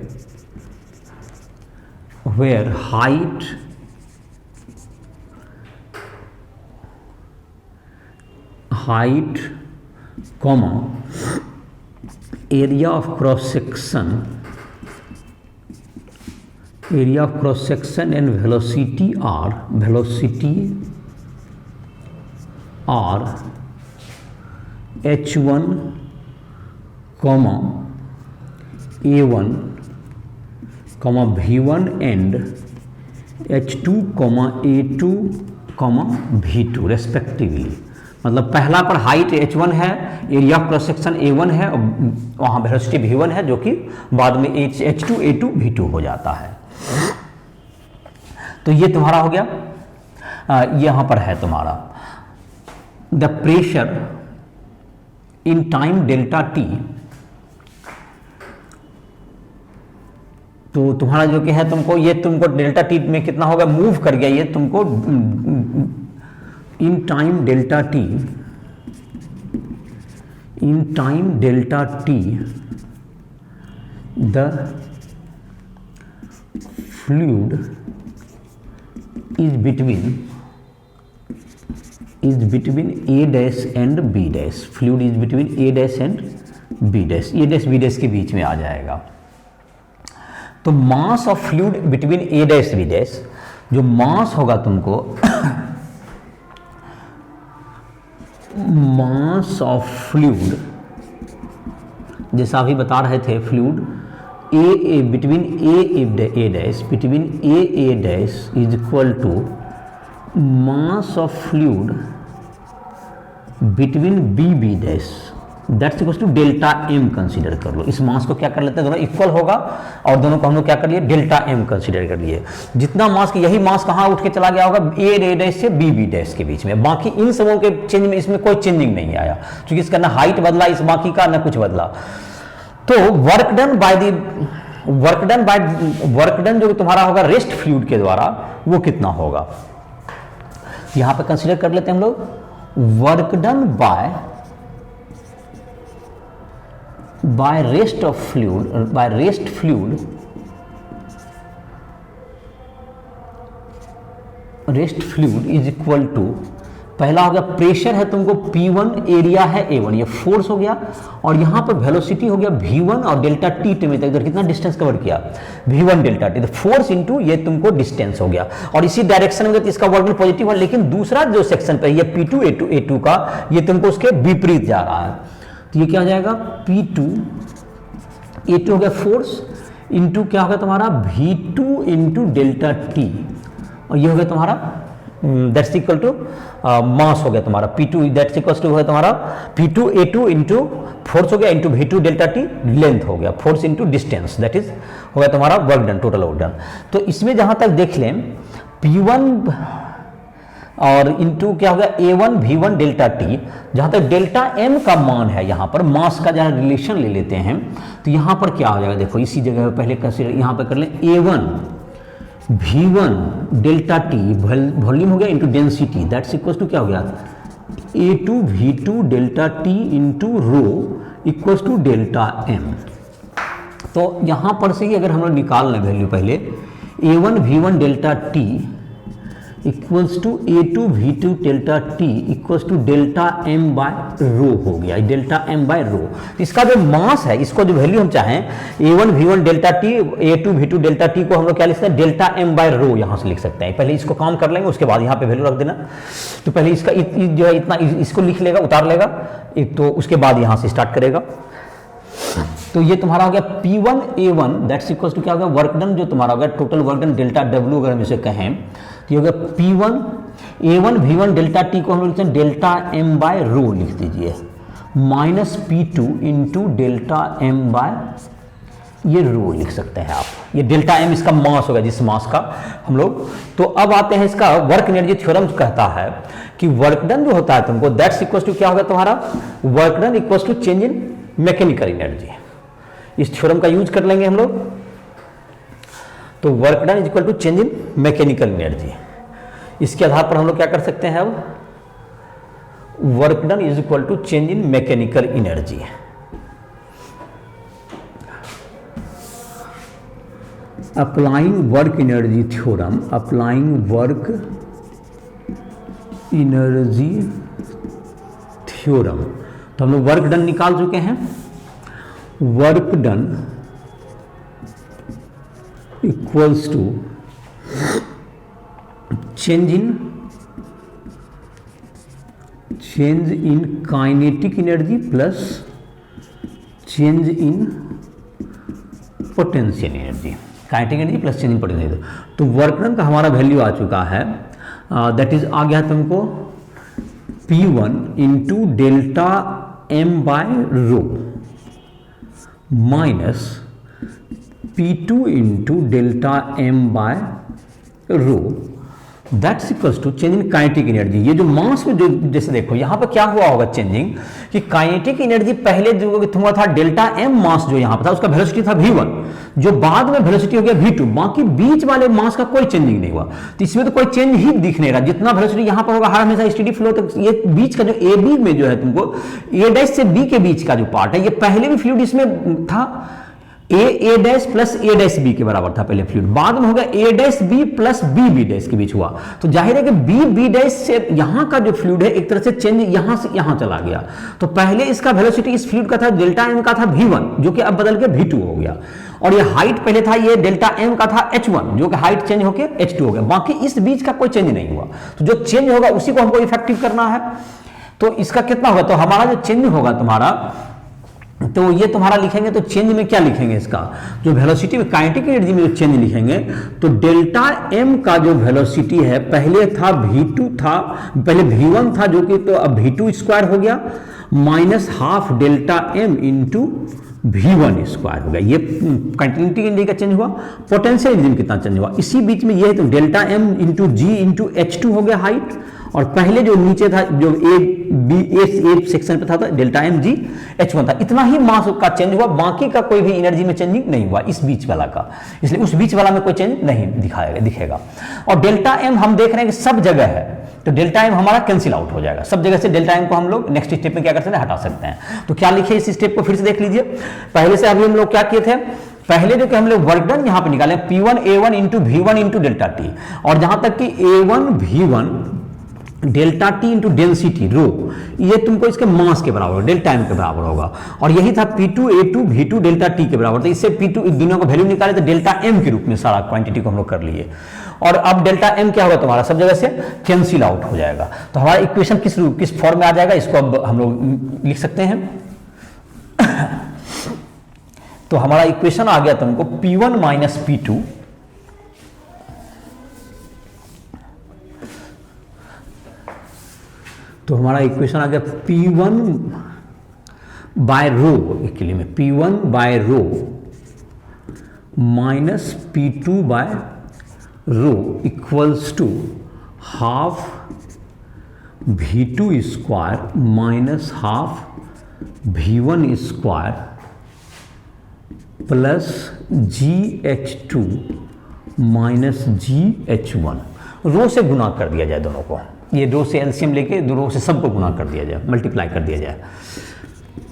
height comma area of cross section and velocity are h1 comma a1 comma v1 and h2 comma a2 comma v2 respectively. मतलब पहला पर height h1 है, area of cross section a1 है, वहां velocity v1 है, जो कि बाद में h2 a2 v2 हो जाता है। तो ये तुम्हारा हो गया, यहां पर है तुम्हारा the pressure in time delta T. तो तुम्हारा जो कि है तुमको डेल्टा टी में कितना होगा, मूव कर गया ये तुमको in time delta t the fluid is between A dash and B dash, fluid is between A dash and B dash, A dash B dash के बीच में आ जाएगा। तो मास of fluid between A dash B dash, जो मास होगा तुमको मास of fluid, जैसा अभी बता रहे थे, fluid between A dash is equal to mass of fluid between B dash, that's equal to delta M consider कर लो। इस मास को क्या कर लेते हैं, दोनों इक्वल होगा और दोनों को हम लोग क्या कर लिए, डेल्टा एम कंसीडर कर लिए। जितना मास, यही मास कहाँ उठ के चला गया होगा, ए डैश से बी डैश के बीच में। बाकी इन सबों के चेंज में इसमें कोई चेंजिंग नहीं आया, क्योंकि इसका ना हाइट बदला इस बाकी का, ना कुछ बदला। तो वर्क डन जो तुम्हारा होगा रेस्ट फ्लूइड के द्वारा, वो कितना होगा, यहां पे कंसीडर कर लेते हैं हम लोग। Work done by rest fluid is equal to, पहला हो गया प्रेशर है तुमको P1, एरिया है A1, ये फोर्स हो गया, और यहां पर वेलोसिटी हो गया V1 और डेल्टा टी टेम्परेचर, इधर कितना डिस्टेंस कवर किया, V1 डेल्टा टी, तो फोर्स इंटू ये तुमको डिस्टेंस हो गया। और इसी डायरेक्शन में तो इसका वर्क पॉजिटिव है, लेकिन दूसरा जो सेक्शन पे ये P2 A2 का, ये तुमको उसके विपरीत जा रहा है। तो ये क्या हो जाएगा, P2 A2 हो गया फोर्स इंटू क्या होगा तुम्हारा V2 इंटू डेल्टा टी, और ये हो गया तुम्हारा दैट्स इक्वल टू मास हो गया तुम्हारा P2, दैट्स इक्वल टू हो गया तुम्हारा P2 A2 इंटू फोर्स हो गया into V2 delta T, length हो गया, force into distance, that is हो गया तुम्हारा work done, total work done. तो इसमें जहां तक देख लें P1 और इनटू क्या हो गया A1V1 डेल्टा टी, जहां तक डेल्टा एम का मान है यहां पर मास का जहां रिलेशन ले लेते हैं तो यहां पर क्या हो जाएगा, देखो इसी जगह पे पहले कंसीडर यहां पर कर लें A1V1 डेल्टा टी वॉल्यूम हो गया into density, that's equal to क्या हो गया A2V2 delta T into rho equal to delta M. तो यहां पर से ही अगर हम लोग निकाल लें वैल्यू पहले A1V1 delta T equals to A2V2 delta T equals to delta M by rho हो गया, डेल्टा एम बाय रो। इसका जो मास है, इसको जो वैल्यू हम चाहें A1V1 delta T A2V2 delta T को हम लोग क्या लिख सकते हैं, डेल्टा एम बाय रो यहां से लिख सकते हैं। पहले इसको काम कर लेंगे, उसके बाद यहाँ पे वैल्यू रख देना। तो पहले इसका जो है इतना इसको लिख लेगा, उतार लेगा एक, तो उसके बाद यहां से स्टार्ट करेगा। तो ये तुम्हारा हो गया P1A1 दैट्स इक्वल टू क्या हो गया, वर्क डन जो तुम्हारा हो गया total work done delta W अगर हम इसे कहें तो ये हो गया P1A1V1 डेल्टा टी को हम लोग लिखते हैं डेल्टा एम बाय रो लिख दीजिए, minus P2 into delta M by ये रो लिख सकते हैं आप। ये डेल्टा एम इसका मास होगा, जिस मास का हम लोग। तो अब आते हैं इसका वर्क एनर्जी थ्योरम कहता है कि वर्क डन जो होता है तुमको दैट्स इक्वल टू क्या होगा तुम्हारा, work done equal to change in mechanical energy. इस थ्योरम का यूज कर लेंगे हम लोग। तो work done is equal to change in mechanical energy. इसके आधार पर हम लोग क्या कर सकते हैं, अब work done is equal to change in mechanical energy. Applying work energy theorem, applying work energy theorem. तो हम लोग वर्क डन निकाल चुके हैं। Work done equals to change in kinetic energy plus change in potential energy, kinetic energy plus change in potential energy. तो work done का हमारा value आ चुका है, दैट इज आ गया तुमको P1 into delta M by rho minus P2 into delta M by rho that's equals to change in kinetic energy. ये जो मास में जो जैसे देखो यहाँ पर क्या हुआ होगा चेंजिंग, कि काइनेटिक एनर्जी पहले जो तुम्हारा था डेल्टा एम मास जो यहाँ पर था उसका वेलोसिटी था V1, जो बाद में वेलोसिटी हो गया V2, बाकी बीच वाले मास का कोई चेंजिंग नहीं हुआ। तो इसमें तो कोई चेंज ही दिख नहीं रहा, जितना वेलोसिटी यहाँ पर होगा हर हमेशा स्टेडी फ्लो। तो ये बीच का जो ए बी में जो है तुमको ए डैश से बी के बीच का जो पार्ट है, ये पहले भी फ्लूइड इसमें था A dash plus A dash B के बराबर था पहले फ्लूइड, बाद में हो गया A dash B plus B B dash के बीच हुआ। तो जाहिर है कि बी बी डैश से यहां का जो फ्लूइड है एक तरह से चेंज यहां से यहां चला गया। तो पहले इसका वेलोसिटी इस फ्लूइड का था डेल्टा एम का था V1, जो कि अब बदल के V2 हो गया। और ये हाइट पहले था ये डेल्टा एम का था H1, जो कि हाइट चेंज होकर H2 हो गया। बाकी इस बीच का कोई चेंज नहीं हुआ। तो जो चेंज होगा उसी को हमको इफेक्टिव करना है। तो इसका कितना होगा, तो हमारा जो चेंज होगा तुम्हारा, तो ये तुम्हारा लिखेंगे तो चेंज में क्या लिखेंगे, इसका जो वेलोसिटी में काइनेटिक एनर्जी में जो चेंज लिखेंगे तो डेल्टा एम का जो वेलोसिटी है पहले था V2 था, पहले V1 था जो कि तो अब V2 स्क्वायर हो गया minus half delta M into V1 square हो गया। ये काइनेटिक एनर्जी का चेंज हुआ। पोटेंशियल एनर्जी में कितना चेंज हुआ, इसी बीच में ये है तो डेल्टा एम इंटू जी इंटू H2 हो गया हाइट, और पहले जो नीचे था जो ए सेक्शन पे था डेल्टा एम जी H1 था। इतना ही मास का चेंज हुआ, बाकी का कोई भी एनर्जी में चेंजिंग नहीं हुआ इस बीच वाला का, इसलिए उस बीच वाला में कोई चेंज नहीं दिखेगा। और डेल्टा एम हम देख रहे हैं कि सब जगह है, तो डेल्टा एम हमारा कैंसिल आउट हो जाएगा। सब जगह से डेल्टा एम को हम लोग नेक्स्ट स्टेप में क्या कर सकते हैं, हटा सकते हैं। तो क्या लिखे इस स्टेप को फिर से देख लीजिए। पहले से अभी हम लोग क्या किए थे, पहले जो कि हम लोग वर्क डन यहां पे निकाले P1A1 into V1 into delta T, और जहां तक कि A1V1 delta T into density rho, ये तुमको इसके मास के बराबर होगा, डेल्टा एम के बराबर होगा। और यही था P2A2 V2 डेल्टा टी के बराबर। तो इससे P2 दोनों को वैल्यू निकाले तो डेल्टा एम के रूप में सारा क्वांटिटी को हम लोग कर लिए। और अब डेल्टा एम क्या होगा तुम्हारा, सब जगह से कैंसिल आउट हो जाएगा। तो हमारा इक्वेशन किस फॉर्म में आ जाएगा, इसको अब हम लोग लिख सकते हैं। तो हमारा इक्वेशन आ गया तुमको P1 माइनस P2 तो हमारा इक्वेशन आ गया P1 बाय रो, एक्चुअली में P1 by rho minus P2 by rho equals to half V2 square minus half V1 square plus GH2 minus GH1, rho से गुना कर दिया जाए दोनों को, ये रो से एलसीएम लेके दो रो से सबको गुना कर दिया जाए, मल्टीप्लाई कर दिया जाए।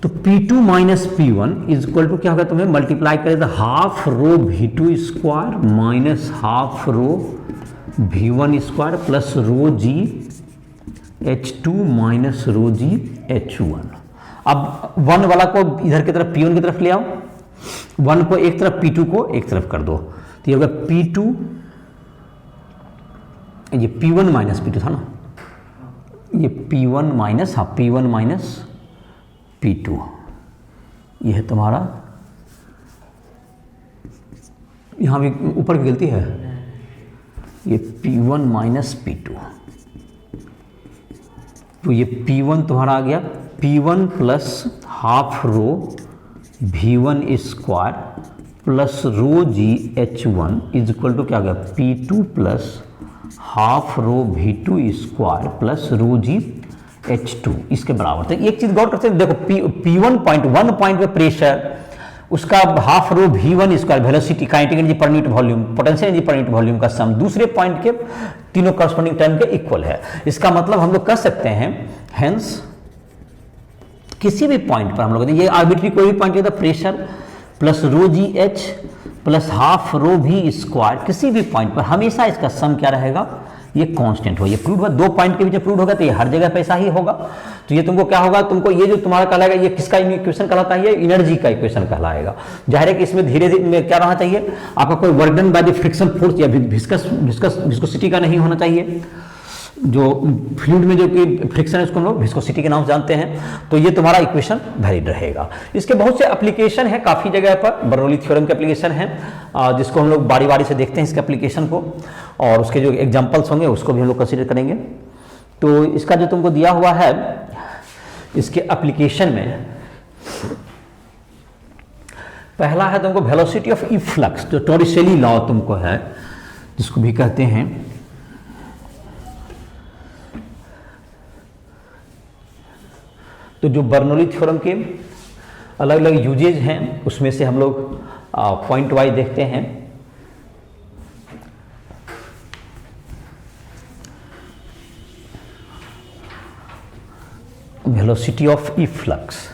तो P2 minus P1 is equal to क्या होगा, तुम्हें मल्टीप्लाई करें तो half rho V2 square minus half rho V1 square plus rho GH2 minus rho GH1। अब 1 वाला को इधर की तरफ P1 की तरफ ले आओ, 1 को एक तरफ P2 को एक तरफ कर दो, तो ये होगा P2, ये P1 माइनस P2 था ना, ये P1 माइनस, हाँ P1 माइनस P2, ये है तुम्हारा, यहां भी ऊपर की गलती है, ये P1 माइनस P2, तो ये P1 तुम्हारा आ गया P1 plus half rho V1 square plus rho GH1 is equal to क्या आ गया, P2 plus half rho V2 square plus rho GH2 इसके बराबर। तो एक चीज गौर करते हैं, देखो P1 पॉइंट 1 पॉइंट पे प्रेशर, उसका half rho V1 square velocity, kinetic energy per unit volume, potential energy per unit volume का सम दूसरे पॉइंट के तीनों करस्पॉन्डिंग टर्म के इक्वल है। इसका मतलब हम लोग कह सकते हैं, हेंस किसी भी पॉइंट पर हम लोग ये आर्बिट्री कोई भी पॉइंट प्रेशर प्लस रो GH प्लस हाफ रो V स्क्वायर, किसी भी पॉइंट पर हमेशा इसका सम क्या रहेगा, ये कांस्टेंट हो। ये प्रूव हुआ, दो पॉइंट के बीच में प्रूव होगा तो ये हर जगह पे ऐसा ही होगा। तो ये तुमको क्या होगा, तुमको ये जो तुम्हारा कहलाएगा, ये किसका इक्वेशन कहलाता है, ये एनर्जी का इक्वेशन कहलाएगा। जाहिर है कि इसमें धीरे धीरे में क्या रहना चाहिए, आपका कोई वर्डन बाय द फ्रिक्शन फोर्स या विस्कोसिटी का नहीं होना चाहिए। जो फ्लूइड में जो कि फ्रिक्शन है उसको हम लोग विस्कोसिटी के नाम से जानते हैं। तो ये तुम्हारा इक्वेशन वैलिड रहेगा। इसके बहुत से एप्लीकेशन है, काफ़ी जगह पर बर्नौली थ्योरम के एप्लीकेशन है, जिसको हम लोग बारी बारी से देखते हैं इसके एप्लीकेशन को, और उसके जो एग्जांपल्स होंगे उसको भी हम लोग कंसीडर करेंगे। तो इसका जो तुमको दिया हुआ है, इसके एप्लीकेशन में पहला है तुमको वेलोसिटी ऑफ इफ्लक्स, जो टॉरिसेली लॉ तुमको है, जिसको भी कहते हैं तो जो बर्नौली थ्योरम के अलग अलग यूजेज हैं उसमें से हम लोग पॉइंट वाइज देखते हैं। वेलोसिटी ऑफ इफ्लक्स,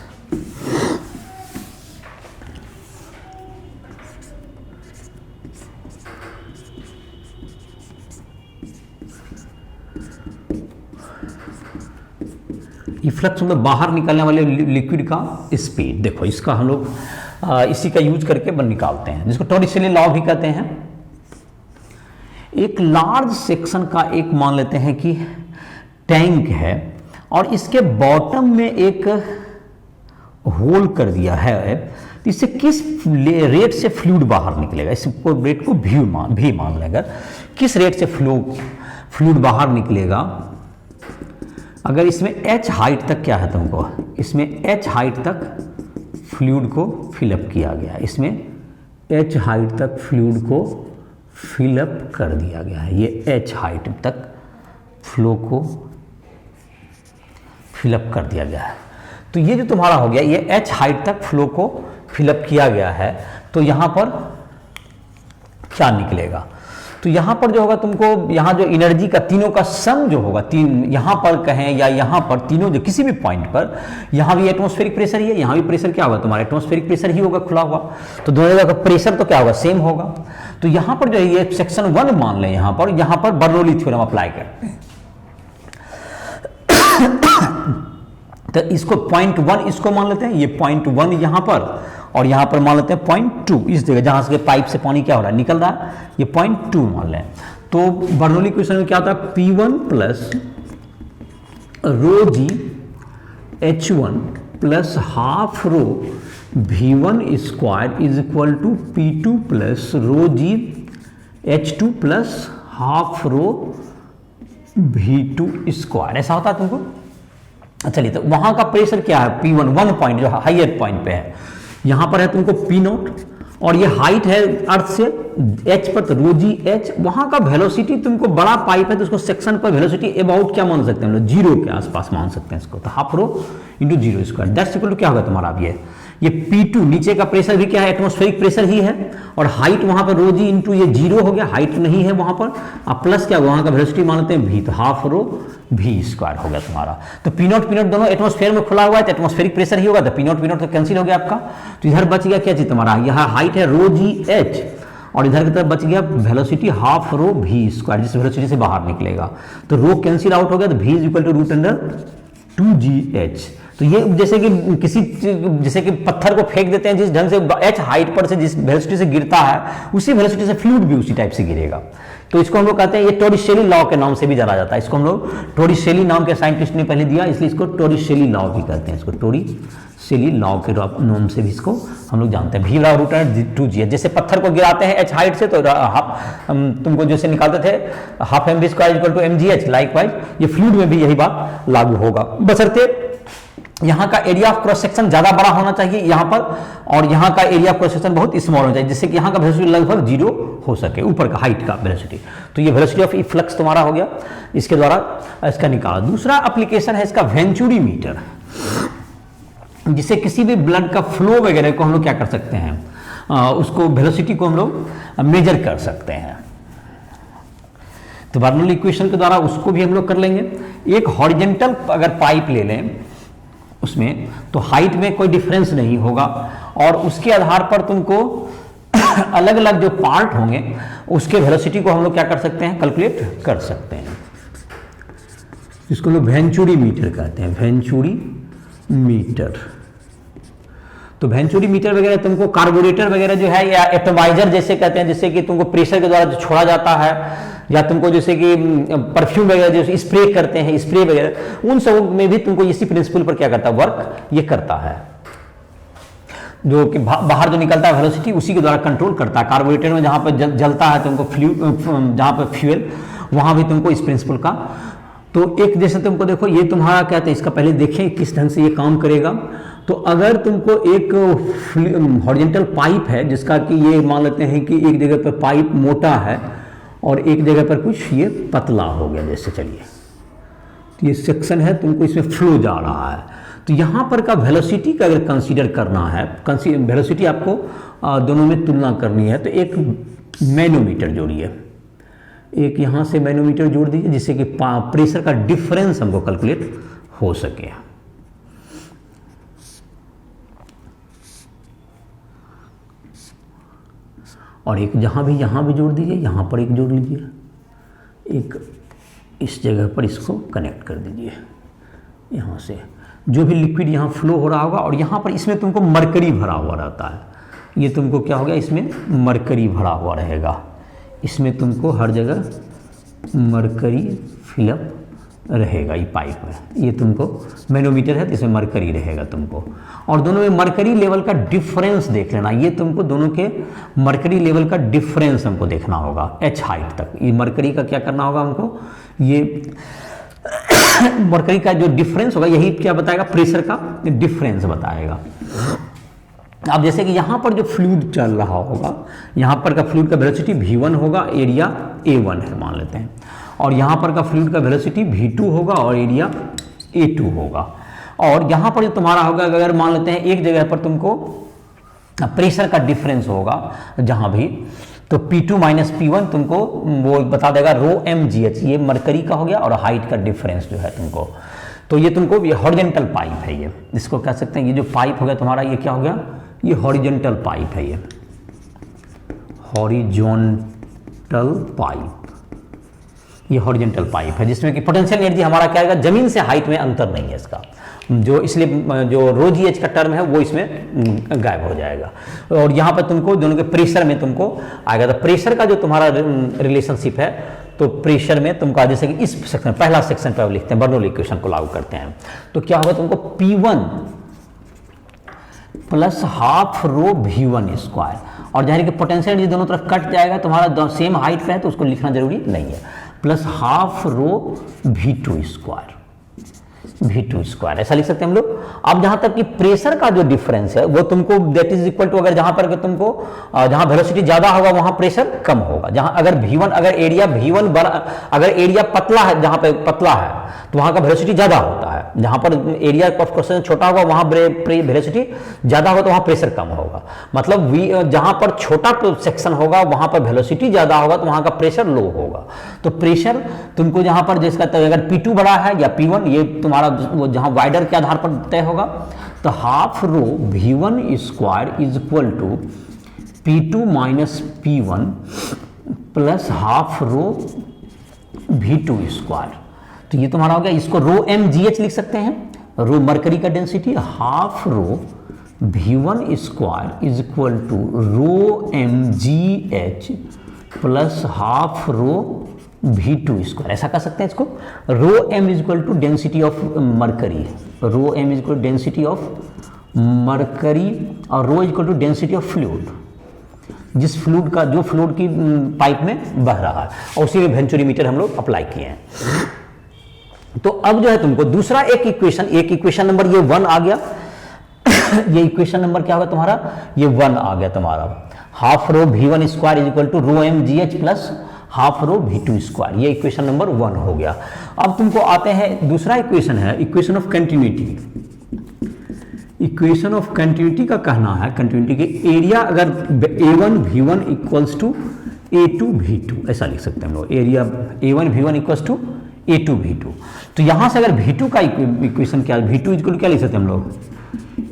इफ्लक्स में बाहर निकलने वाले लिक्विड का स्पीड। देखो इसका हम लोग इसी का यूज करके निकालते हैं, जिसको टॉरिसेली लॉ भी कहते हैं। एक लार्ज सेक्शन का एक मान लेते हैं कि टैंक है, और इसके बॉटम में एक होल कर दिया है, तो इससे किस रेट से फ्लूइड बाहर निकलेगा, इस रेट को भी मान लेगा, किस रेट से फ्लूइड बाहर निकलेगा। अगर इसमें h हाइट तक क्या है तुमको, इसमें h हाइट तक फ्लूइड को फिलअप किया गया है, इसमें h हाइट तक फ्लूइड को फिलअप कर दिया गया है, ये h हाइट तक फ्लो को फिलअप कर दिया गया है। तो ये जो तुम्हारा हो गया, ये h हाइट तक फ्लो को फिलअप किया गया है, तो यहां पर क्या निकलेगा, तो यहां पर जो होगा तुमको, यहां जो एनर्जी का तीनों का सम जो होगा, तीन यहां पर कहें या यहां पर, तीनों जो किसी भी पॉइंट पर, यहां भी एटमॉस्फेरिक प्रेशर ही है, यहां भी प्रेशर क्या होगा तुम्हारा, एटमॉस्फेरिक प्रेशर ही होगा खुला हुआ, तो दोनों जगह का प्रेशर तो क्या होगा, सेम होगा। तो यहां पर जो है ये सेक्शन 1 मान लें, यहां पर बर्नौली थ्योरम अप्लाई करते हैं। तो इसको पॉइंट 1 इसको मान लेते हैं, ये पॉइंट 1 यहां पर, और यहां पर मान लेते हैं पॉइंट 2 इस जगह जहां से पाइप से पानी क्या हो रहा है, निकल रहा है, ये पॉइंट 2 मान लें। तो बर्नौली इक्वेशन में क्या होता है, P1 plus rho G H1 plus half rho V1 square is equal to P2 plus rho G H2 plus half rho V2 square, ऐसा होता है तुमको। चलिए, तो वहां का प्रेशर क्या है, P1 1 पॉइंट जो हाइयर पॉइंट पे है, यहां पर है तुमको P0 और ये हाइट है अर्थ से एच पर, तो रो जी एच, वहां का वेलोसिटी तुमको बड़ा पाइप है तो उसको सेक्शन पर वेलोसिटी अबाउट क्या मान सकते हैं हम लोग, जीरो के आसपास मान सकते हैं इसको, तो half rho into zero square that's equal to क्या होगा तुम्हारा अब ये P2 नीचे का प्रेशर भी क्या है, एटमॉस्फेरिक प्रेशर ही है, और हाइट वहां पर रो जी इंटू ये जीरो हो गया, हाइट नहीं है वहां पर, अब प्लस क्या वहां का वेलोसिटी मानते हैं v, तो हाफ रो v स्क्वायर हो गया तुम्हारा। तो पी नॉट दोनों एटमॉस्फेयर में खुला हुआ है तो एटमॉस्फेरिक प्रेशर ही होगा, तो पी नॉट तो कैंसिल हो गया आपका। तो इधर बच गया क्या चीज तुम्हारा, यहाँ हाइट है रो जी एच और इधर की तरफ बच गया velocity half rho v square, जिस वेलोसिटी से बाहर निकलेगा, तो रो कैंसिल आउट हो गया, तो v is equal to root under 2gh। तो ये जैसे कि पत्थर को फेंक देते हैं जिस ढंग से h हाइट पर से जिस वेलोसिटी से गिरता है उसी वेलोसिटी से फ्लूइड भी उसी टाइप से गिरेगा। तो इसको हम लोग कहते हैं, ये टोरिसेली लॉ के नाम से भी जाना जाता है, इसको हम लोग टोरिसेली नाम के साइंटिस्ट ने पहले दिया, इसलिए इसको टोरिसेली लॉ भी कहते हैं, इसको टोरिसेली लॉ के नाम से भी इसको हम लोग जानते हैं। v बराबर रूट अंडर 2g, जैसे पत्थर को गिराते हैं h हाइट से तो तुमको जैसे निकालते थे half mv square equal to mgh, likewise ये फ्लूइड में भी यही बात लागू होगा, बशर्ते यहाँ का एरिया ऑफ क्रॉस सेक्शन ज्यादा बड़ा होना चाहिए यहाँ पर, और यहाँ का एरिया ऑफ क्रॉस सेक्शन बहुत स्मॉल होना चाहिए, जिससे कि यहाँ का वेलोसिटी लगभग जीरो हो सके, ऊपर का हाइट का वेलोसिटी। तो ये वेलोसिटी ऑफ इफ्लक्स तुम्हारा हो गया, इसके द्वारा इसका निकाला। दूसरा एप्लीकेशन है इसका वेंचुरी मीटर, जिससे किसी भी ब्लड का फ्लो वगैरह को हम लोग क्या कर सकते हैं, उसको वेलोसिटी को हम लोग मेजर कर सकते हैं। तो बर्नौली इक्वेशन के द्वारा उसको भी हम लोग कर लेंगे। एक हॉरिजेंटल अगर पाइप ले लें उसमें, तो हाइट में कोई डिफरेंस नहीं होगा, और उसके आधार पर तुमको अलग अलग जो पार्ट होंगे उसके वेलोसिटी को हम लोग क्या कर सकते हैं, कैलकुलेट कर सकते हैं। इसको लोग वेंचुरी मीटर कहते हैं, वेंचुरी मीटर। तो वेंचुरी मीटर वगैरह तुमको कार्बोरेटर वगैरह जो है, या एटमाइजर जैसे कहते हैं, जिससे कि तुमको प्रेशर के द्वारा जो छोड़ा जाता है, या तुमको जैसे कि परफ्यूम वगैरह जो स्प्रे करते हैं, स्प्रे वगैरह, उन सब में भी तुमको इसी प्रिंसिपल पर क्या करता है, वर्क ये करता है, जो कि बाहर जो निकलता है वेलोसिटी उसी के द्वारा कंट्रोल करता है। कार्बोरेटर में जहां पर जलता है तुमको जहां पर फ्यूल, वहां भी तुमको इस प्रिंसिपल का। तो एक जैसे तुमको देखो ये तुम्हारा क्या है, इसका पहले देखें किस ढंग से ये काम करेगा। तो अगर तुमको एक हॉरिजेंटल पाइप है जिसका कि ये मान लेते हैं कि एक जगह पर पाइप मोटा है और एक जगह पर कुछ ये पतला हो गया, जैसे चलिए तो ये सेक्शन है, तुमको इसमें फ्लो जा रहा है, तो यहाँ पर का वेलोसिटी का अगर कंसीडर करना है, वेलोसिटी आपको दोनों में तुलना करनी है, तो एक मैनोमीटर जोड़िए, एक यहाँ से मैनोमीटर जोड़ दीजिए, जिससे कि प्रेशर का डिफरेंस हमको कैलकुलेट हो सके। और एक जहाँ भी यहाँ भी जोड़ दीजिए, यहाँ पर एक जोड़ लीजिए, एक इस जगह पर इसको कनेक्ट कर दीजिए, यहाँ से जो भी लिक्विड यहाँ फ्लो हो रहा होगा, और यहाँ पर इसमें तुमको मरकरी भरा हुआ रहता है, ये तुमको क्या हो गया, इसमें मरकरी भरा हुआ रहेगा, इसमें तुमको हर जगह मरकरी फिलअप रहेगा ये पाइप में, ये तुमको मैनोमीटर है तो इसमें मरकरी रहेगा तुमको, और दोनों में मरकरी लेवल का डिफरेंस देख लेना, ये तुमको दोनों के मरकरी लेवल का डिफरेंस हमको देखना होगा h हाइट तक। ये मरकरी का क्या करना होगा हमको, ये मरकरी का जो डिफरेंस होगा यही क्या बताएगा, प्रेशर का डिफरेंस बताएगा। अब जैसे कि यहाँ पर जो फ्लूइड चल रहा होगा, यहाँ पर का फ्लूइड का वेलोसिटी v1 होगा, एरिया a1 है मान लेते हैं, और यहाँ पर का फ्लूइड का वेलोसिटी v2 होगा और एरिया a2 होगा। और यहाँ पर जो तुम्हारा होगा, अगर मान लेते हैं एक जगह पर तुमको प्रेशर का डिफरेंस होगा जहाँ भी, तो P2 माइनस P1 तुमको वो बता देगा रो mgh, ये मरकरी का हो गया, और हाइट का डिफरेंस जो है तुमको, तो ये तुमको ये हॉरिजेंटल पाइप है, ये इसको कह सकते हैं, ये जो पाइप हो गया तुम्हारा ये क्या हो गया, ये हॉरिजेंटल पाइप है, ये हॉरिजॉन्टल पाइप, ये हॉरिजेंटल पाइप है, जिसमें कि पोटेंशियल एनर्जी हमारा क्या आएगा, जमीन से हाइट में अंतर नहीं है इसका, जो इसलिए जो रो जी एच का टर्म है वो इसमें गायब हो जाएगा। और यहाँ पर तुमको दोनों के प्रेशर में तुमको आएगा, तो प्रेशर का जो तुम्हारा रिलेशनशिप है, तो प्रेशर में तुमको जैसे कि इस सेक्शन, पहला सेक्शन पर लिखते हैं, बर्नौली इक्वेशन को लागू करते हैं, तो क्या होगा तुमको P1 plus half rho V1 square, और जाहिर कि पोटेंशियल एनर्जी दोनों तरफ कट जाएगा, तुम्हारा सेम हाइट पे है तो उसको लिखना जरूरी नहीं है, plus half rho V2 square, V2 square, ऐसा लिख सकते हैं हम लोग। अब जहां तक कि प्रेशर का जो डिफरेंस है वो तुमको दैट इज इक्वल टू, अगर जहां पर तुमको जहां वेलोसिटी ज्यादा होगा वहां प्रेशर कम होगा। जहां अगर V1 अगर एरिया V1 बड़ा, अगर एरिया पतला है, जहां पे पतला है तो वहां का वेलोसिटी ज्यादा होता है, जहां पर एरिया ऑफ क्रॉस छोटा होगा वहां वेलोसिटी ज्यादा होगा तो वहां प्रेशर कम होगा। मतलब जहां पर छोटा सेक्शन होगा वहां पर वेलोसिटी ज्यादा होगा तो वहां का प्रेशर लो होगा। तो प्रेशर तुमको जहां पर जिसका अगर P2 बड़ा है या P1, ये तुम्हारा जहां वाइडर के आधार पर तय होगा, तो half rho V1 square is equal to P2 minus P1 plus half rho V2 square. तो ये तुम्हारा हो गया, इसको रो mgh लिख सकते हैं, रो मरकरी का density, half rho V1 square is equal to rho mgh plus half rho V2 square, ऐसा कर सकते हैं इसको। Rho m is equal to density of mercury, rho m is equal to density of mercury और rho is equal to density of fluid, जिस fluid का जो fluid की पाइप में बह रहा है, और उसी में वेंचुरीमीटर हम लोग अप्लाई किए हैं। तो अब जो है तुमको दूसरा एक इक्वेशन नंबर ये 1 आ गया ये इक्वेशन नंबर क्या होगा तुम्हारा, ये 1 आ गया तुम्हारा। Half rho V1 square is equal to rho mgh plus half rho V2 square, ये इक्वेशन नंबर 1 हो गया। अब तुमको आते हैं दूसरा इक्वेशन है equation of continuity. Equation of continuity का कहना है कंटिन्यूटी के एरिया अगर A1 V1 equals to A2 V2, ऐसा लिख सकते हैं हम लोग, area A1 V1 equals to A2 V2। तो यहां से अगर V2 का इक्वेशन क्या, V2 इक्वल क्या लिख सकते हैं हम लोग,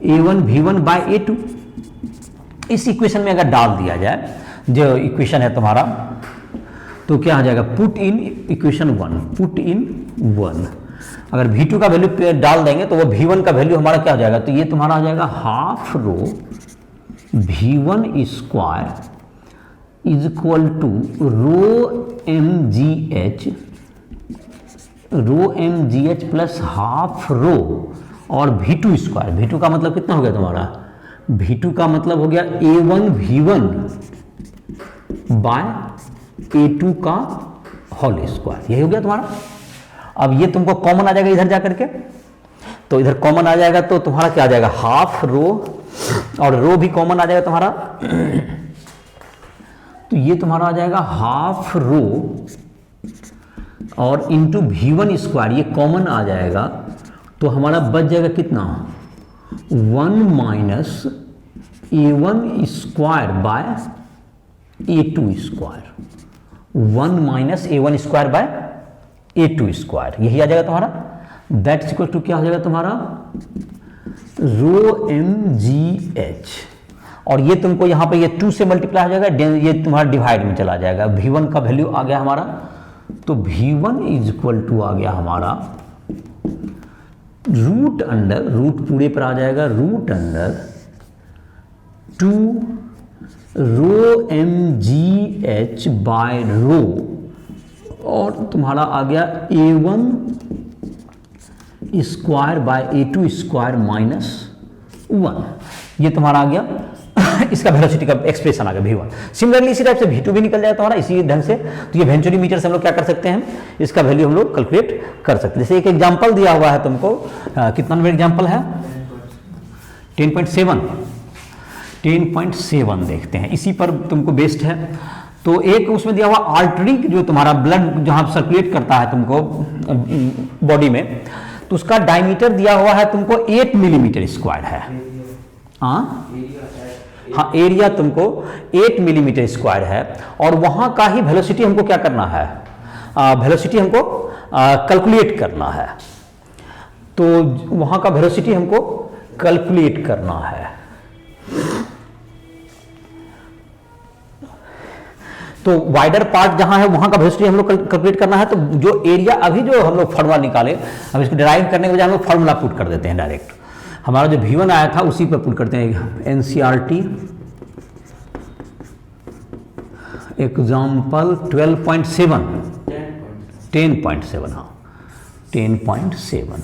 A1 V1 बाय A2। इस इक्वेशन में अगर डाल दिया जाए जो इक्वेशन है तुम्हारा, तो क्या आ जाएगा, put in equation 1, put in 1। अगर V2 का वैल्यू डाल देंगे तो वो V1 का वैल्यू हमारा क्या हो जाएगा, तो ये तुम्हारा आ जाएगा half rho V1 square is equal to rho mgh plus half rho और V2 स्क्वायर। V2 का मतलब कितना हो गया तुम्हारा, V2 का मतलब हो गया A1 V1 बाय A2 का होल स्क्वायर, यही हो गया तुम्हारा। अब ये तुमको कॉमन आ जाएगा इधर जा करके, तो इधर कॉमन आ जाएगा तो तुम्हारा क्या आ जाएगा, हाफ रो और रो भी कॉमन आ जाएगा तुम्हारा तो ये तुम्हारा आ जाएगा हाफ रो और इंटू V1 स्क्वायर, ये कॉमन आ जाएगा तो हमारा बच जाएगा कितना, 1 minus A1 square by A2 square, 1 minus A1 square by A2 square, यही आ जाएगा तुम्हारा। दैट इज इक्वल टू क्या हो जाएगा तुम्हारा, रो mgh, और ये तुमको यहाँ पे ये 2 से मल्टीप्लाई हो जाएगा, ये तुम्हारा डिवाइड में चला जाएगा। V1 का वैल्यू आ गया हमारा, तो V1 इज इक्वल टू आ गया हमारा रूट अंडर, रूट पूरे पर आ जाएगा, रूट अंडर 2 रो mgh बाय रो, और तुम्हारा आ गया A1 square by A2 square minus 1, ये तुम्हारा आ गया इसका वेलोसिटी का एक्सप्रेशन आ गया V1। सिमिलरली इसी टाइप से V2 भी निकल जाएगा तुम्हारा इसी ढंग से। तो ये वेंचुरीमीटर से हम लोग क्या कर सकते हैं, इसका वैल्यू हम लोग कैलकुलेट कर सकते हैं। जैसे एक एग्जांपल दिया हुआ है तुमको, कितना नंबर एग्जांपल है, 10.7 देखते हैं, इसी पर तुमको बेस्ड है। तो एक उसमें दिया हुआ आर्टरी, जो तुम्हारा ब्लड जहां सर्कुलेट करता है तुमको बॉडी में, तो उसका डायमीटर दिया हुआ है तुमको 8 मिलीमीटर स्क्वायर है। हाँ, एरिया तुमको 8 मिलीमीटर स्क्वायर है, और वहां का ही वेलोसिटी हमको क्या करना है, वेलोसिटी हमको कैलकुलेट करना है। तो वहां का वेलोसिटी हमको कैलकुलेट करना है। तो वाइडर पार्ट जहां है वहां का वेलोसिटी हम लोग कैलकुलेट करना है। तो जो एरिया अभी जो हम लोग फार्मूला निकाले, अब इसको डिराइव करने के बजाय हम लोग फार्मूला पुट कर देते हैं डायरेक्ट। हमारा जो V1 आया था उसी पर पुट करते हैं, NCERT एग्जाम्पल 12.7 10.7, हाँ 10.7।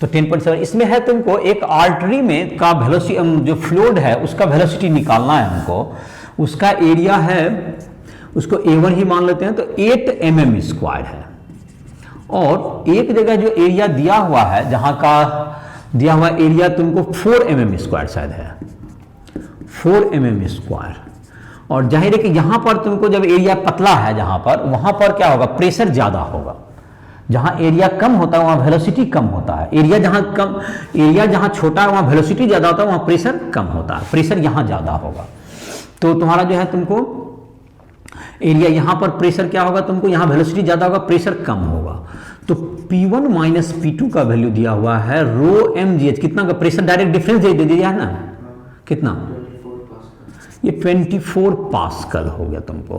तो 10.7 इसमें है तुमको एक आर्टरी में का वेलोसिटी, जो फ्लूइड है उसका वेलोसिटी निकालना है हमको। उसका एरिया है, उसको A1 ही मान लेते हैं, तो 8 mm स्क्वायर है, और एक जगह जो एरिया दिया हुआ है, जहां का दिया हुआ एरिया तुमको 4 mm स्क्वायर शायद है, 4 mm स्क्वायर। और जाहिर है कि यहां पर तुमको जब एरिया पतला है जहां पर, वहां पर क्या होगा, प्रेशर ज्यादा होगा। जहां एरिया कम होता है वहां वेलोसिटी कम होता है। एरिया जहां छोटा है वहां वेलोसिटी ज्यादा होता है, वहां प्रेशर कम होता है। प्रेशर यहां ज्यादा होगा। तो तुम्हारा जो है तुमको एरिया यहां पर प्रेशर क्या होगा, तुमको यहां वेलोसिटी ज्यादा होगा, प्रेशर कम होगा। तो P1 माइनस P2 का वैल्यू दिया हुआ है रो mgh, कितना का प्रेशर डायरेक्ट डिफरेंस दे दिया है ना, कितना, ये 24 पास्कल हो गया तुमको,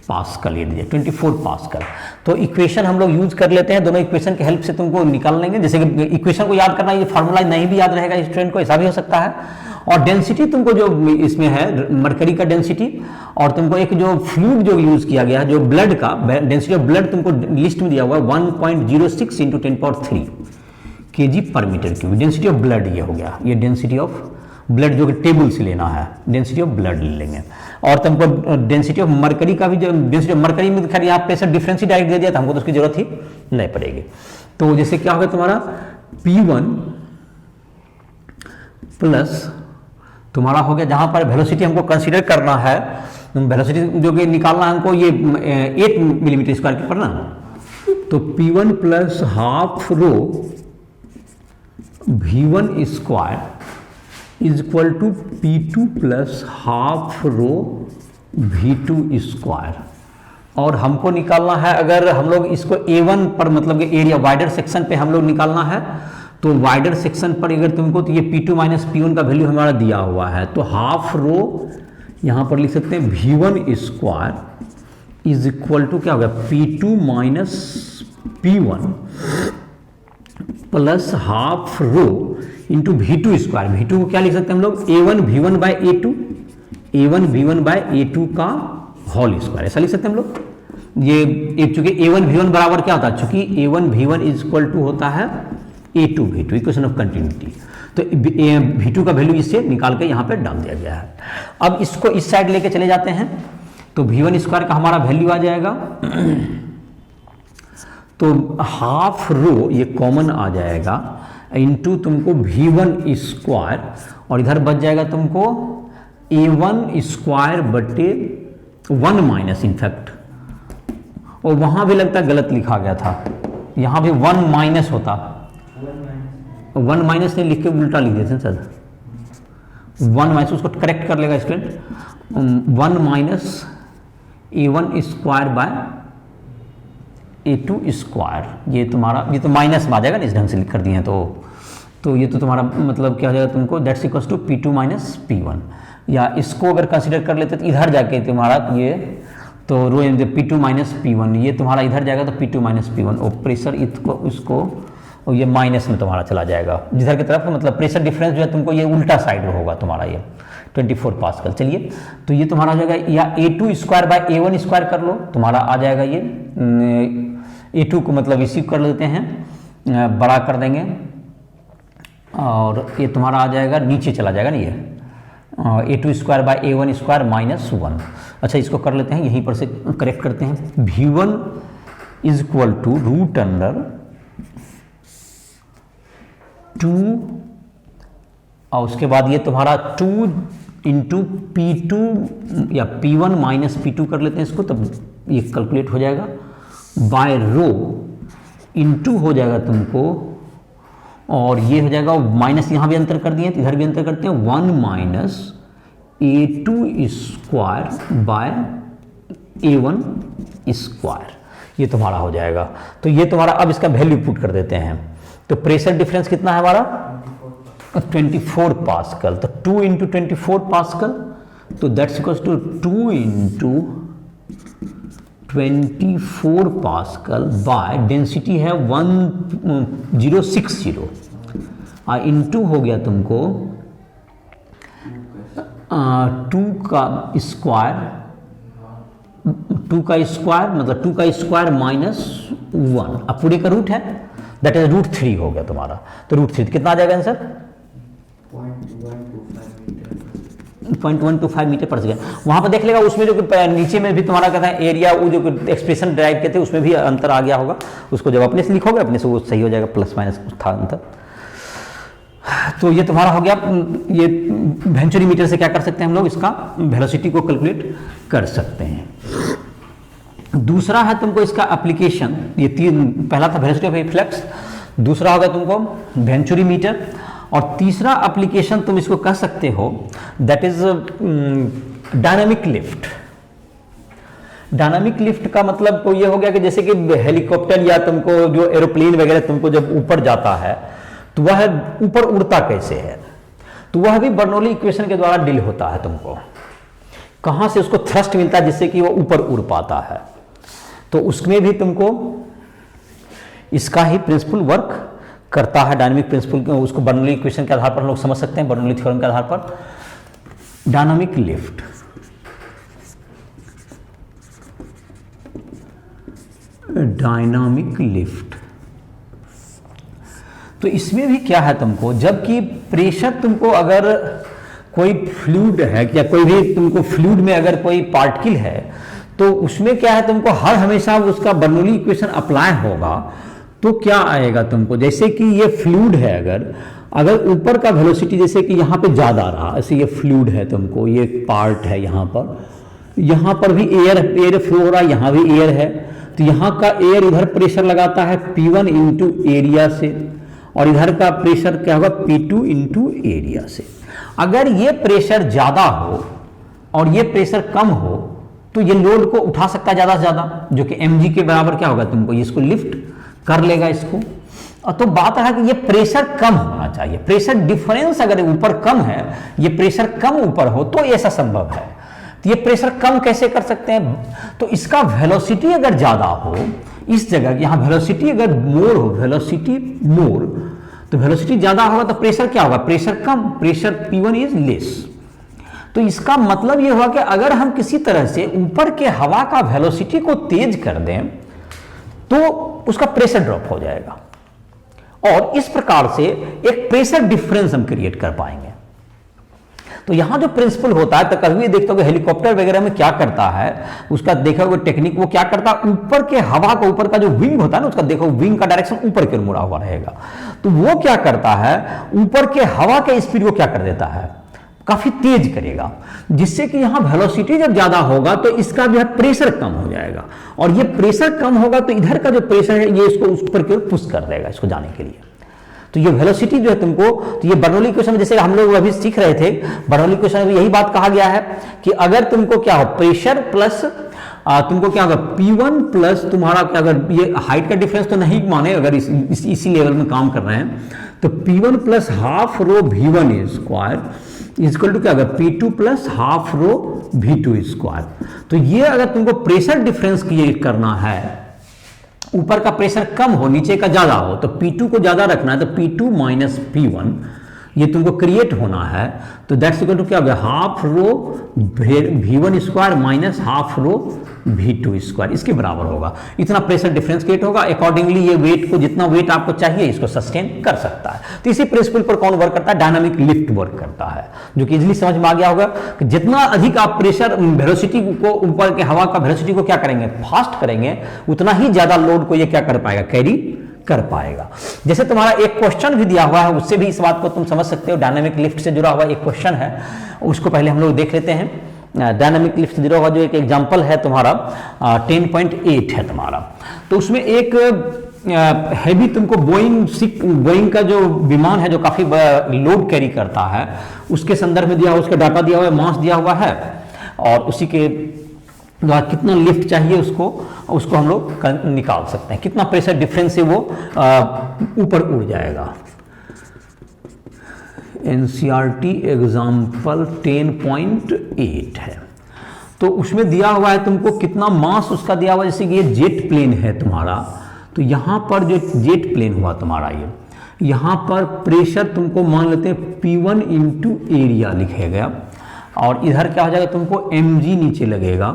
पास्कल ये दिया 24 पास्कल। तो इक्वेशन हम लोग यूज कर लेते हैं, दोनों इक्वेशन की हेल्प से तुमको निकाल लेंगे। जैसे कि इक्वेशन को याद करना, ये फार्मूला नहीं भी याद रहेगा स्टूडेंट को, ऐसा भी हो सकता है। और डेंसिटी तुमको जो इसमें है मरकरी का डेंसिटी, और तुमको एक जो फ्लूइड जो यूज किया गया है, जो ब्लड का डेंसिटी ऑफ ब्लड तुमको लिस्ट में दिया हुआ है 1.06 × 10³ kg पर metre cube. Density of blood ये हो गया, ये डेंसिटी ऑफ ब्लड जो कि टेबल से लेना है, डेंसिटी ऑफ ब्लड ले लेंगे। और तुमको डेंसिटी ऑफ मरकरी का भी, जो डेंसिटी ऑफ मरकरी में खैर यहाँ प्रेशर डिफरेंस ही डायरेक्ट दे दिया था हमको, तो उसकी जरूरत ही नहीं पड़ेगी। तो जैसे क्या होगा तुम्हारा P1 प्लस तुम्हारा हो गया, जहां पर वेलोसिटी हमको कंसीडर करना है, वेलोसिटी जो कि निकालना है हमको, ये 8 मिलीमीटर स्क्वायर के पर ना, तो P1 plus half rho V1 square is equal to P2 plus half rho V2 square. और हमको निकालना है, अगर हम लोग इसको A1 पर मतलब कि एरिया वाइडर सेक्शन पे हम लोग निकालना है, तो वाइडर सेक्शन पर अगर तुमको, तो ये P2 माइनस P1 का वैल्यू हमारा दिया हुआ है, तो हाफ रो यहाँ पर लिख सकते हैं V1 square is equal to क्या होगा, P2 minus P1 plus half rho into V2 square. V2 को क्या लिख सकते हैं हम लोग, A1 V1 bye A2, A1 V1 bye A2 का होल स्क्वायर, ऐसा लिख सकते हैं हम लोग। ये चूंकि A1 V1 बराबर क्या होता है, चूंकि A1 V1 is equal to होता है A2 V2, equation of continuity. तो V2 का वैल्यू इससे निकाल के यहाँ पे डाल दिया गया है। अब इसको इस साइड लेके चले जाते हैं, तो V1 स्क्वायर का हमारा वैल्यू आ जाएगा, तो हाफ रो ये कॉमन आ जाएगा इंटू तुमको V1 स्क्वायर, और इधर बच जाएगा तुमको A1 स्क्वायर बटे 1 माइनस, इनफैक्ट और वहां भी लगता गलत लिखा गया था, यहां भी 1 माइनस होता, 1 माइनस नहीं लिख के उल्टा लिख देते हैं सर, 1 माइनस, उसको करेक्ट कर लेगा student. 1 minus A1 square by A2 square, ये तुम्हारा, ये तो माइनस में आ जाएगा ना, इस ढंग से लिख कर दिए हैं, तो ये तो तुम्हारा मतलब क्या हो जाएगा तुमको, that's equals to P2 minus P1। या इसको अगर कंसिडर कर लेते तो इधर जाके तुम्हारा ये, तो रो P2 माइनस P1, ये तुम्हारा इधर जाएगा तो P2 माइनस P1, और प्रेशर इसको और ये माइनस में तुम्हारा चला जाएगा जिधर की तरफ, मतलब प्रेशर डिफरेंस जो है तुमको ये उल्टा साइड में होगा तुम्हारा, ये 24 पास्कल। चलिए, तो ये तुम्हारा हो जाएगा, या A2 square by A1 square कर लो, तुम्हारा आ जाएगा ये A2 को मतलब इसी कर लेते हैं, बड़ा कर देंगे, और ये तुम्हारा आ जाएगा, नीचे चला जाएगा ना ये A2 square by A1 square minus 1। अच्छा, इसको कर लेते हैं, यहीं पर से करेक्ट करते हैं। V1 is equal to root under 2, और उसके बाद ये तुम्हारा 2 इंटू P2 या P1 माइनस P2 कर लेते हैं इसको, तब ये कैलकुलेट हो जाएगा बाय रो इंटू हो जाएगा तुमको, और ये हो जाएगा माइनस, यहाँ भी अंतर कर दिए, इधर भी अंतर करते हैं, 1 minus A2 square by A1 square, ये तुम्हारा हो जाएगा। तो ये तुम्हारा, अब इसका वैल्यू पुट कर देते हैं, तो प्रेशर डिफरेंस कितना है हमारा 24 पास्कल, तो 2 इंटू 24 पास्कल, तो that's equals to 2 into 24 pascal by density है 1060, इंटू हो गया तुमको 2 का स्क्वायर मतलब 2 का स्क्वायर माइनस 1, अब पूरे का रूट है, दैट इज √3 हो गया तुम्हारा। तो √3 कितना आ जाएगा आंसर, 0.125 मीटर पर सेकेंड। वहाँ पर देख लेगा उसमें जो कि नीचे में भी तुम्हारा कहता है एरिया, वो जो एक्सप्रेशन ड्राइव के थे उसमें भी अंतर आ गया होगा, उसको जब अपने से लिखोगे अपने से वो सही हो जाएगा, प्लस माइनस था अंतर। तो ये तुम्हारा हो गया, ये वेंचुरी मीटर से क्या कर सकते हैं हम लोग, इसका वेलोसिटी को कैलकुलेट कर सकते हैं। दूसरा है तुमको इसका एप्लीकेशन, ये तीन, पहला था वेलोसिटी ऑफ रिफ्लेक्स, दूसरा होगा तुमको वेंचुरी मीटर, और तीसरा एप्लीकेशन तुम इसको कह सकते हो that is dynamic lift. Dynamic lift का मतलब तो ये हो गया कि जैसे कि हेलीकॉप्टर या तुमको जो एरोप्लेन वगैरह तुमको जब ऊपर जाता है तो वह ऊपर उड़ता कैसे है, तो वह भी बर्नौली इक्वेशन के द्वारा डील होता है। तुमको कहां से उसको थ्रस्ट मिलता है जिससे कि वो ऊपर उड़ पाता है, तो उसमें भी तुमको इसका ही प्रिंसिपल वर्क करता है। डायनामिक प्रिंसिपल उसको बर्नौली इक्वेशन के आधार पर हम लोग समझ सकते हैं, बर्नौली थ्योरम के आधार पर। डायनामिक लिफ्ट, डायनामिक लिफ्ट, तो इसमें भी क्या है तुमको, जबकि प्रेशर तुमको अगर कोई फ्लूइड है या कोई भी तुमको फ्लूइड में अगर कोई पार्टिकल है तो उसमें क्या है तुमको हर हमेशा उसका बर्नौली इक्वेशन अप्लाई होगा। तो क्या आएगा तुमको, जैसे कि ये फ्लूइड है, अगर ऊपर का वेलोसिटी जैसे कि यहाँ पे ज़्यादा रहा, ऐसे ये फ्लूइड है तुमको, ये पार्ट है यहाँ पर भी एयर फ्लो हो रहा है, यहाँ भी एयर है, तो यहाँ का एयर इधर प्रेशर लगाता है P1 इंटू एरिया से, और इधर का प्रेशर क्या होगा P2 इंटू एरिया से। अगर ये प्रेशर ज़्यादा हो और ये प्रेशर कम हो तो ये लोड को उठा सकता है ज़्यादा से ज़्यादा, जो कि mg के बराबर क्या होगा तुमको, इसको लिफ्ट कर लेगा इसको। और तो बात है कि ये प्रेशर कम होना चाहिए, प्रेशर डिफरेंस अगर ऊपर कम है, ये प्रेशर कम ऊपर हो तो ऐसा संभव है। तो ये प्रेशर कम कैसे कर सकते हैं, तो इसका वेलोसिटी अगर ज्यादा हो, इस जगह यहां वेलोसिटी अगर मोर हो, वेलोसिटी मोर, तो वेलोसिटी ज्यादा होगा तो प्रेशर क्या होगा, pressure come, pressure P1 is less. तो इसका मतलब यह हुआ कि अगर हम किसी तरह से ऊपर के हवा का वेलोसिटी को तेज कर दें तो उसका प्रेशर ड्रॉप हो जाएगा, और इस प्रकार से एक प्रेशर डिफरेंस हम क्रिएट कर पाएंगे। तो यहां जो प्रिंसिपल होता है, तो कभी भी देखते हो हेलीकॉप्टर वगैरह में क्या करता है, उसका देखोगे टेक्निक, वो क्या करता है, ऊपर के हवा का, ऊपर का जो विंग होता है ना, उसका देखो विंग का डायरेक्शन ऊपर की ओर मुड़ा हुआ रहेगा, तो वो क्या करता है, ऊपर के हवा के स्पीड को क्या कर देता है, काफी तेज करेगा, जिससे कि यहां वेलोसिटी जब ज्यादा होगा तो इसका जो है प्रेशर कम हो जाएगा, और ये प्रेशर कम होगा तो इधर का जो प्रेशर है ये इसको ऊपर की ओर पुश कर देगा इसको जाने के लिए। तो ये वेलोसिटी जो है तुमको, तो ये बर्नौली इक्वेशन में जैसे हम लोग अभी सीख रहे थे, बर्नौली इक्वेशन में यही बात कहा गया है कि अगर तुमको क्या हो, प्रेशर प्लस तुमको क्या होगा P1 प्लस तुम्हारा क्या, अगर ये हाइट का डिफरेंस तो नहीं माने, अगर इसी लेवल में काम कर रहे हैं, तो P1 plus half rho V1 square equal to क्या होगा, P2 plus half rho V2 square. तो ये अगर तुमको प्रेशर डिफरेंस क्रिएट करना है, ऊपर का प्रेशर कम हो नीचे का ज्यादा हो, तो P2 को ज्यादा रखना है, तो P2 माइनस P1 ये तुमको क्रिएट होना है, तो दैट्स इक्वल टू क्या हो गया, half rho V1 square minus half rho V2 square, इसके बराबर होगा। इतना प्रेशर डिफरेंस क्रिएट होगा, अकॉर्डिंगली ये वेट को, जितना वेट आपको चाहिए इसको सस्टेन कर सकता है। तो इसी प्रिंसिपल पर कौन वर्क करता है, डायनामिक लिफ्ट वर्क करता है, जो कि इजीली समझ में आ गया होगा कि जितना अधिक आप प्रेशर वेलोसिटी को, ऊपर के हवा का वेलोसिटी को क्या करेंगे, फास्ट करेंगे, उतना ही ज्यादा लोड को ये क्या कर पाएगा, कैरी कर पाएगा। जैसे तुम्हारा एक क्वेश्चन भी दिया हुआ है, उससे भी इस बात को तुम समझ सकते हो, डायनामिक लिफ्ट से जुड़ा हुआ एक क्वेश्चन है, उसको पहले हम लोग देख लेते हैं। डायनामिक लिफ्ट से जुड़ा हुआ जो एक एग्जांपल है तुम्हारा 10.8 है तुम्हारा, तो उसमें एक हैवी तुमको बोइंग का जो विमान है जो काफी लोड कैरी करता है, उसके संदर्भ में दिया हुआ, उसका डाटा दिया हुआ है, मास दिया हुआ है, और उसी के कितना लिफ्ट चाहिए उसको हम लोग निकाल सकते हैं, कितना प्रेशर डिफरेंस से वो ऊपर उड़ जाएगा। एनसीईआरटी एग्जाम्पल 10.8 है, तो उसमें दिया हुआ है तुमको कितना मास उसका दिया हुआ है, जैसे कि ये जेट प्लेन है तुम्हारा, तो यहाँ पर जो जेट प्लेन हुआ तुम्हारा, ये यहाँ पर प्रेशर तुमको मान लेते हैं P1 इंटू एरिया लिखेगा, और इधर क्या हो जाएगा तुमको mg नीचे लगेगा,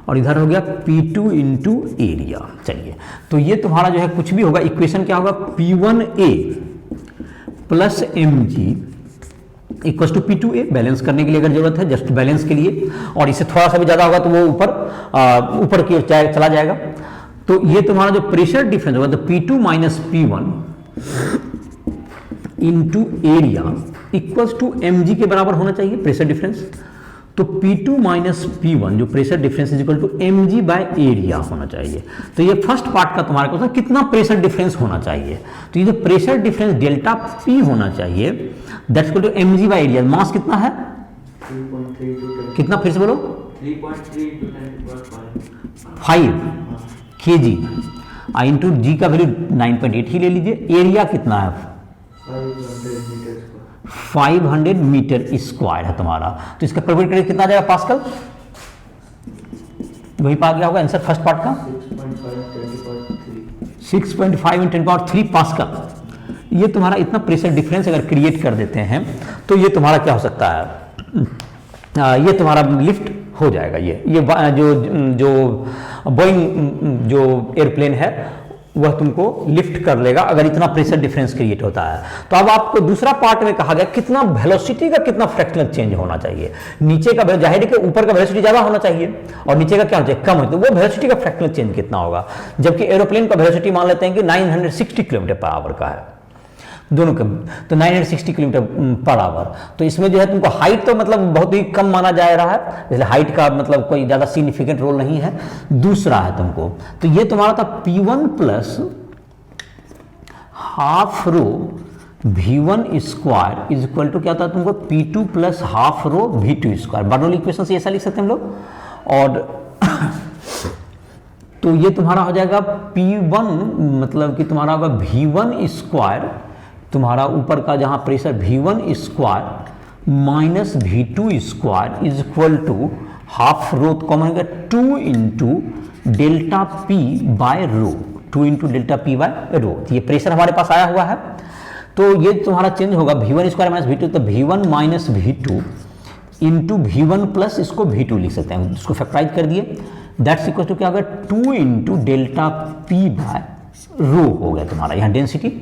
और इधर हो गया P2 इंटू एरिया। चलिए, तो ये तुम्हारा जो है कुछ भी होगा, इक्वेशन क्या होगा, P1A plus mg equal to P2A, balance करने के लिए अगर जरूरत है, जस्ट बैलेंस के लिए, और इससे थोड़ा सा भी ज़्यादा होगा तो वो ऊपर की ओर चला जाएगा। तो ये तुम्हारा जो प्रेशर डिफरेंस होगा, तो P2 minus P1 into area equals to mg के बराबर होना चाहिए प्रेशर डिफरेंस। तो P2 माइनस P1 जो pressure difference is equal to mg by area होना चाहिए। तो ये फर्स्ट पार्ट का तुम्हारा क्वेश्चन, कितना प्रेशर डिफरेंस होना चाहिए। तो ये जो प्रेशर डिफरेंस डेल्टा P होना चाहिए, that's equal to mg by area. Mass कितना है, 3.3 कितना, फिर से बोलो, 3.3 5 kg इंटू जी का वैल्यू 9.8 ही ले लीजिए। एरिया कितना है, 500 मीटर स्क्वायर है तुम्हारा। तो इसका कन्वर्ट करें कितना आ जाएगा पास्कल, वही पा गया होगा आंसर फर्स्ट पार्ट का, 6.5 × 10³ पास्कल। ये तुम्हारा इतना प्रेशर डिफरेंस अगर क्रिएट कर देते हैं तो ये तुम्हारा क्या हो सकता है, ये तुम्हारा लिफ्ट हो जाएगा। ये जो बोइंग जो एयरप्लेन है वह तुमको लिफ्ट कर लेगा अगर इतना प्रेशर डिफरेंस क्रिएट होता है। तो अब आपको दूसरा पार्ट में कहा गया कितना वेलोसिटी का कितना फ्रैक्शनल चेंज होना चाहिए। नीचे का जाहिर है कि ऊपर का वेलोसिटी ज्यादा होना चाहिए और नीचे का क्या होना चाहिए, कम हो, तो वो वेलोसिटी का फ्रैक्शनल चेंज कितना होगा। जबकि एरोप्लेन का वेलोसिटी मान लेते हैं कि 960 km/h का है, दोनों का, तो 960 km/h। तो इसमें जो है तुमको हाइट तो मतलब बहुत ही कम माना जा रहा है, इसलिए हाइट का मतलब कोई ज़्यादा सिग्निफिकेंट रोल नहीं है। दूसरा है तुमको, तो ये तुम्हारा था P1 plus half rho V1 square is equal to क्या था तुमको, P2 plus half rho V2 square. Bernoulli equation से ऐसा लिख सकते हैं हम लोग। और तो ये तुम्हारा हो जाएगा P1 मतलब कि तुम्हारा होगा V1 स्क्वायर, तुम्हारा ऊपर का जहां pressure V1 square minus V2 square is equal to half rho common होगा 2 into delta P by rho, 2 into delta P by rho. ये प्रेशर हमारे पास आया हुआ है। तो ये तुम्हारा चेंज होगा V1 स्क्वायर माइनस V2, तो V1 minus V2 into V1 plus इसको V2 लिख सकते हैं, इसको फैक्टराइज कर दिए, दैट्स इक्वल टू क्या होगा 2 into delta P by rho हो गया तुम्हारा यहाँ डेंसिटी।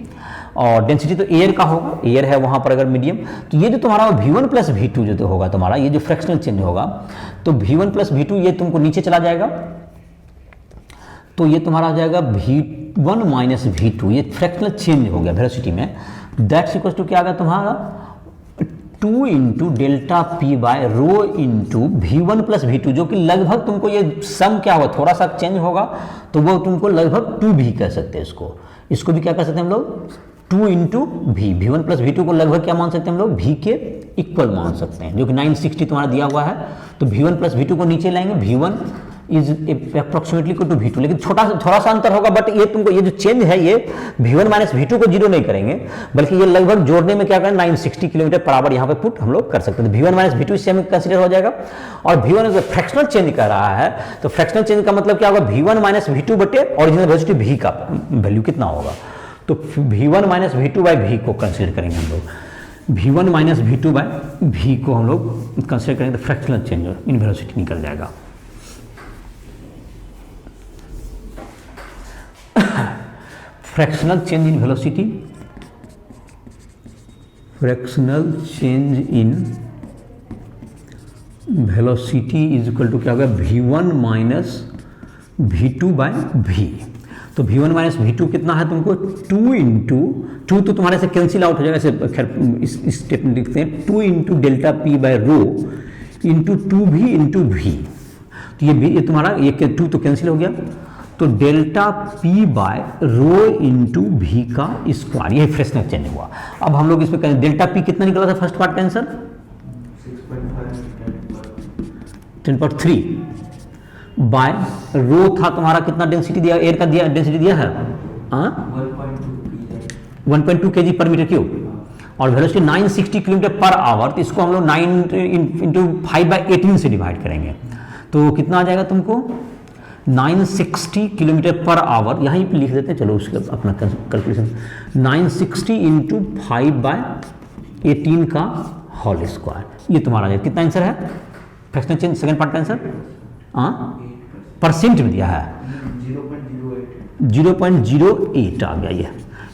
और डेंसिटी तो एयर का होगा, एयर है वहां पर अगर मीडियम। तो ये जो तुम्हारा V1 प्लस V2 जो तो होगा तुम्हारा, ये जो फ्रैक्शनल चेंज होगा, तो V1 प्लस V2 ये तुमको नीचे चला जाएगा, तो ये तुम्हारा हो जाएगा V1 माइनस V2, ये फ्रैक्शनल चेंज हो गया वेलोसिटी में। दैट्स इक्वल टू क्या आ गया तुम्हारा 2 into delta P by rho into V1 plus V2, जो कि लगभग तुमको ये सम क्या होगा, थोड़ा सा चेंज होगा तो वो तुमको लगभग 2 भी कह सकते हैं। इसको भी क्या कह सकते हैं हम लोग, 2 इंटू V1 प्लस V2 को लगभग क्या मान सकते हैं हम लोग, V के इक्वल मान सकते हैं, जो कि 960 तुम्हारा दिया हुआ है। तो V1 प्लस V2 को नीचे लाएंगे, V1 is approximately equal to V2, लेकिन थोड़ा सा अंतर होगा। बट ये तुमको ये जो चेंज है ये V1 माइनस V2 को जीरो नहीं करेंगे, बल्कि ये लगभग जोड़ने में क्या करें 960 km/h यहाँ पे पुट हम लोग कर सकते हैं। तो V1 माइनस V2 इससे हमें कंसिडर हो जाएगा। और V1 फ्रैक्शनल चेंज कर रहा है, तो फ्रैक्शनल चेंज का मतलब क्या होगा, V1 माइनस V2 बटे ओरिजिनल वेलोसिटी V का वैल्यू कितना होगा। तो V1 minus V2 by V को कंसिडर करेंगे हम लोग, V1 minus V2 by V को हम लोग कंसिडर करेंगे, तो फ्रैक्शनल चेंज इन वेलोसिटी निकल जाएगा। Fractional change in velocity, fractional change in velocity is equal to क्या होगा, V1 minus V2 bye V। तो V1 माइनस V2 कितना है तुमको, 2 इंटू 2 तो तुम्हारे से कैंसिल आउट हो जाएगा, ऐसे खैर इस स्टेटमेंट लिखते हैं, 2 into delta P by rho into 2V into V। तो ये तुम्हारा ये 2 तो कैंसिल हो गया, तो delta P by rho into V का स्क्वायर, ये फ्रैक्शनल चेंज हुआ। अब हम लोग इसमें करें, डेल्टा P कितना निकला था फर्स्ट पार्ट का आंसर 10.3 बाय रो था तुम्हारा कितना डेंसिटी दिया, एयर का दिया डेंसिटी दिया है 1.2 kg पर मीटर क्यूब, और वेलोसिटी 960 km/h। तो इसको हम लोग 9 इंटू 5/18 से डिवाइड करेंगे, तो कितना आ जाएगा तुमको 960 km/h। यहीं पे लिख देते हैं, चलो उसके अपना कैलकुलेशन, 960 इंटू 5/18 का होल स्क्वायर। ये तुम्हारा कितना आंसर है फ्रैक्शनल चेंज सेकंड पार्ट का आंसर परसेंट में दिया है 0.08 आ गया। ये